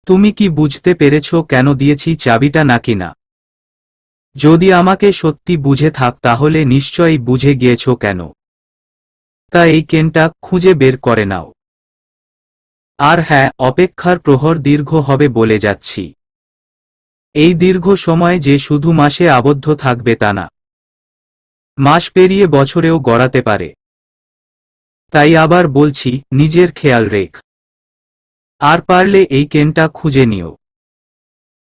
A: তুমি কি বুঝতে পেরেছো কেন দিয়েছি চাবিটা নাকি না? যদি আমাকে সত্যি বুঝে থাক তাহলে নিশ্চয়ই বুঝে গিয়েছো কেন। তা এই কেনটা খুঁজে বের করে নাও। আর হ্যাঁ, অপেক্ষার প্রহর দীর্ঘ হবে বলে যাচ্ছি। এই দীর্ঘ সময় যে শুধু মাসে আবদ্ধ থাকবে তা না, মাস পেরিয়ে বছরেও গড়াতে পারে। তাই আবার বলছি, নিজের খেয়াল রেখ। আর পারলে এই কেনটা খুঁজে নিও।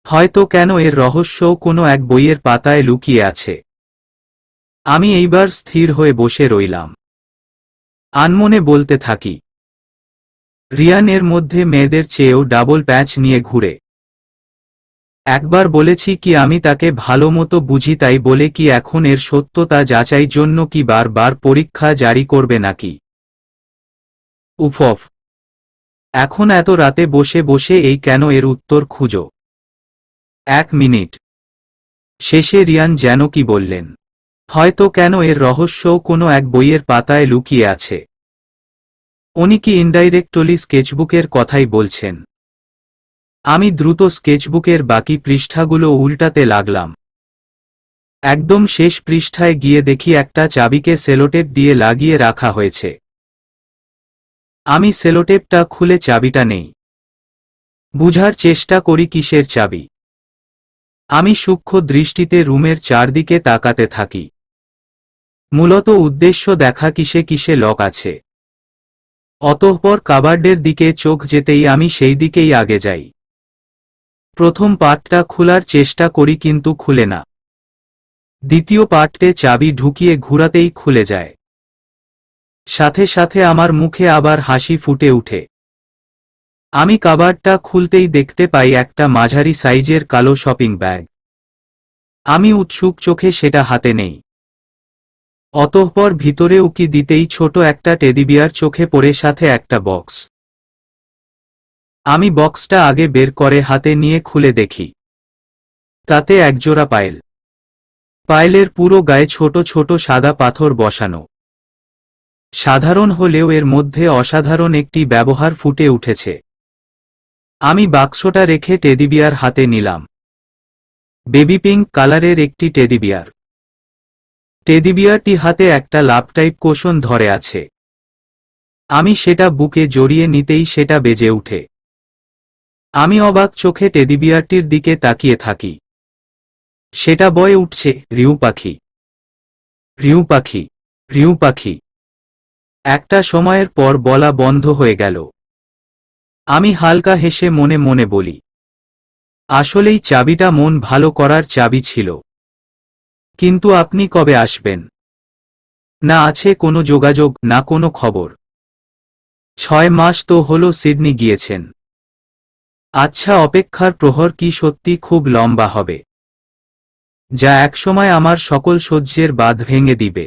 A: হয়তো কেন এর রহস্যও কোনো এক বইয়ের পাতায় লুকিয়ে আছে। আমি এইবার স্থির হয়ে বসে রইলাম। আনমনে বলতে থাকি, রিয়ান এর মধ্যে মেয়েদের চেয়েও ডাবল প্যাচ নিয়ে ঘুরে। একবার বলেছি কি আমি তাকে ভালো মতো বুঝি, তাই বলে কি এখন এর সত্যতা যাচাইয়ের জন্য কি বারবার পরীক্ষা জারি করবে নাকি? উফ, এখন এত রাতে বসে বসে এই কেন এর উত্তর খুঁজো। 1 মিনিট। শেষে রিয়ান যেন কি বললেন, হয়তো কেন এর রহস্যও কোনো এক বইয়ের পাতায় লুকিয়ে আছে। উনি কি ইনডাইরেক্টলি স্কেচবুকের কথাই বলছেন? আমি দ্রুত স্কেচবুকের বাকি পৃষ্ঠাগুলো উল্টাতে লাগলাম। একদম শেষ পৃষ্ঠায় গিয়ে দেখি একটা চাবিকে সেলোটেপ দিয়ে লাগিয়ে রাখা হয়েছে। আমি সেলোটেপটা খুলে চাবিটা নেই। বুঝার চেষ্টা করি কিসের চাবি। আমি সূক্ষ্ম দৃষ্টিতে রুমের চারদিকে তাকাতে থাকি। মূলত উদ্দেশ্য দেখা কিসে কিসে লক আছে। অতঃপর কাবার্ডের দিকে চোখ যেতেই আমি সেই দিকেই আগে যাই। প্রথম পার্টটা খোলার চেষ্টা করি কিন্তু খুলে না। দ্বিতীয় পার্টে চাবি ঢুকিয়ে ঘুরাতেই খুলে যায়। সাথে সাথে আমার মুখে আবার হাসি ফুটে উঠে। আমি কাবার্ডটা খুলতেই দেখতে পাই একটা মাঝারি সাইজের কালো শপিং ব্যাগ। আমি উৎসুক চোখে সেটা হাতে নেই। অতঃপর ভিতরে উকি দিতেই ছোট একটা টেডিবিয়ার চোখে পড়ে, সাথে একটা বক্স। আমি বক্সটা আগে বের করে হাতে নিয়ে খুলে দেখি। তাতে একজোড়া পায়েল। পায়েলের পুরো গায়ে ছোট ছোট সাদা পাথর বসানো। সাধারণ হলেও এর মধ্যে অসাধারণ একটি ব্যবহার ফুটে উঠেছে। আমি বাক্সটা রেখে টেডিবিয়ার হাতে নিলাম। বেবি পিঙ্ক কালারের একটি টেডিবিয়ার। টেডিবিয়ারটি হাতে একটা লাভ টাইপ কোশন ধরে আছে। আমি সেটা বুকে জড়িয়ে নিতেই সেটা বেজে উঠে। আমি অবাক চোখে টেডিবিয়ারটির দিকে তাকিয়ে থাকি। সেটা বয়ে উঠছে, রিউ পাখি, রিউ পাখি, রিউ পাখি। একটা সময়ের পর বলা বন্ধ হয়ে গেল। আমি হালকা হেসে মনে মনে বলি, আসলেই চাবিটা মন ভালো করার চাবি ছিল। কিন্তু আপনি কবে আসবেন? না আছে কোনো যোগাযোগ, না কোনো খবর। 6 মাস তো হলো সিডনি গিয়েছেন। আচ্ছা, অপেক্ষার প্রহর কি সত্যি খুব লম্বা হবে, যা একসময় আমার সকল সহ্যের বাঁধ ভেঙে দিবে?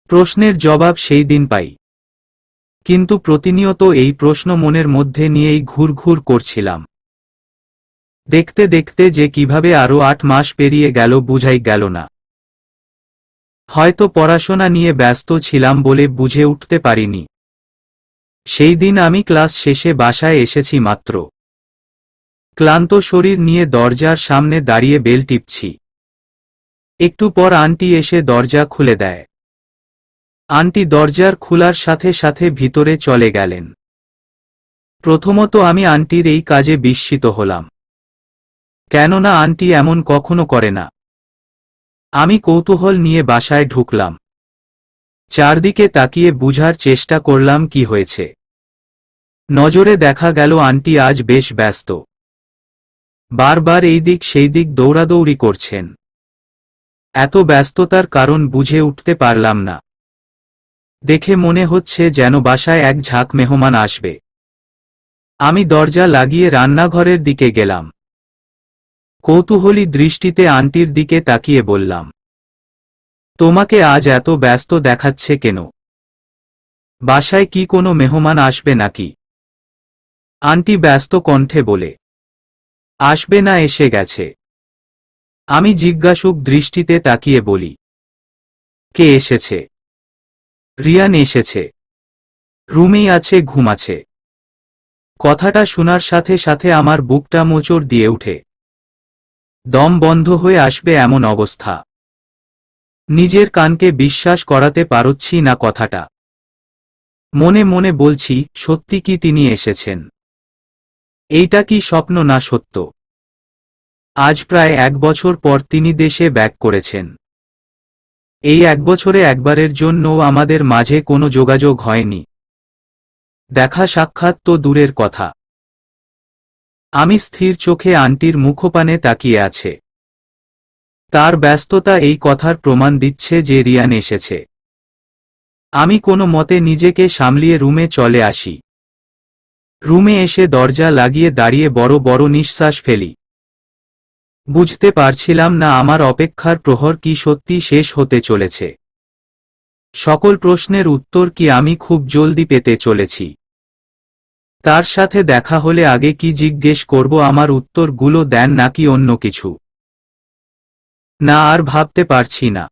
A: প্রশ্নের জবাব সেই দিন পাই। কিন্তু প্রতিনিয়ত এই প্রশ্ন মনের মধ্যে নিয়েই ঘুরঘুর করছিলাম। দেখতে দেখতে যে কিভাবে আরো 8 মাস পেরিয়ে গেল বুঝাই গেল না। হয়তো পড়াশোনা নিয়ে ব্যস্ত ছিলাম বলে বুঝে উঠতে পারিনি। সেই দিন আমি ক্লাস শেষে বাসায় এসেছি মাত্র। ক্লান্ত শরীর নিয়ে দরজার সামনে দাঁড়িয়ে বেল টিপছি। একটু পর আন্টি এসে দরজা খুলে দেয়। আন্টি দরজার খোলার সাথে সাথে ভিতরে চলে গেলেন। প্রথমত আমি আন্টির এই কাজে বিস্মিত হলাম। কেননা আন্টি এমন কখনো করে না। আমি কৌতূহল নিয়ে বাসায় ঢুকলাম। চারদিকে তাকিয়ে বুঝার চেষ্টা করলাম কি হয়েছে। নজরে দেখা গেল আন্টি আজ বেশ ব্যস্ত। বারবার এই দিক সেই দিক দৌড়াদৌড়ি করছেন। এত ব্যস্ততার কারণ বুঝে উঠতে পারলাম না। দেখে মনে হচ্ছে যেন বাসায় এক ঝাঁক মেহমান আসবে। আমি দরজা লাগিয়ে রান্নাঘরের দিকে গেলাম। কৌতূহলী দৃষ্টিতে আন্টির দিকে তাকিয়ে বললাম, তোমাকে আজ এত ব্যস্ত দেখাচ্ছে কেন? বাসায় কি কোনো মেহমান আসবে নাকি? আন্টি ব্যস্ত কণ্ঠে বলে, আসবে না, এসে গেছে। আমি জিজ্ঞাসুক দৃষ্টিতে তাকিয়ে বলি, কে এসেছে? রিয়ান এসেছে। রুমেই আছে, ঘুমাচ্ছে। কথাটা শোনার সাথে সাথে আমার বুকটা মোচড় দিয়ে উঠে। দম বন্ধ হয়ে আসবে এমন অবস্থা। নিজের কানকে বিশ্বাস করাতে পারছি না কথাটা। মনে মনে বলছি, সত্যি কি তিনি এসেছেন? এইটা কি স্বপ্ন না সত্য? আজ প্রায় 1 বছর পর তিনি দেশে ব্যাক করেছেন। এই 1 বছরে একবারের জন্যও আমাদের মাঝে কোনো যোগাযোগ হয়নি। দেখা সাক্ষাৎ তো দূরের কথা। আমি স্থির চোখে আন্টির মুখপানে তাকিয়ে আছে। তার ব্যস্ততা এই কথার প্রমাণ দিচ্ছে যে রিয়ান এসেছে। আমি কোনো মতে নিজেকে সামলিয়ে রুমে চলে আসি। রুমে এসে দরজা লাগিয়ে দাঁড়িয়ে বড় বড় নিঃশ্বাস ফেলি। বুঝতে পারছিলাম না আমার অপেক্ষার প্রহর কি সত্যি শেষ হতে চলেছে। সকল প্রশ্নের উত্তর কি আমি খুব জলদি পেতে চলেছি? তার সাথে দেখা হলে আগে কি জিজ্ঞেস করব, আমার উত্তরগুলো দেন নাকি অন্য কিছু? না, আর ভাবতে পারছি না।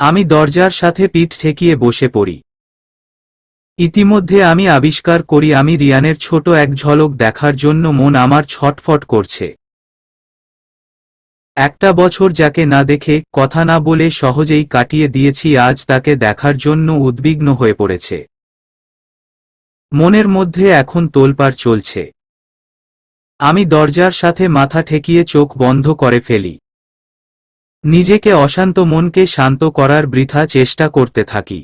A: আমি দরজার সাথে পিঠ ঠেকিয়ে বসে পড়ি। ইতিমধ্যে আমি আবিষ্কার করি আমি রিয়ানের ছোট এক ঝলক দেখার জন্য মন আমার ছটফট করছে। 1টা বছর যাকে না দেখে, কথা না বলে সহজেই কাটিয়ে দিয়েছি, আজ তাকে দেখার জন্য উদ্বিগ্ন হয়ে পড়েছে। মনের মধ্যে এখন তোলপাড় চলছে। আমি দরজার সাথে মাথা ঠেকিয়ে চোখ বন্ধ করে ফেলি। নিজেকে অশান্ত মনকে শান্ত করার বৃথা চেষ্টা করতে থাকি।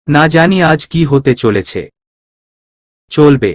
A: না জানি আজ কি হতে চলেছে। চলবে।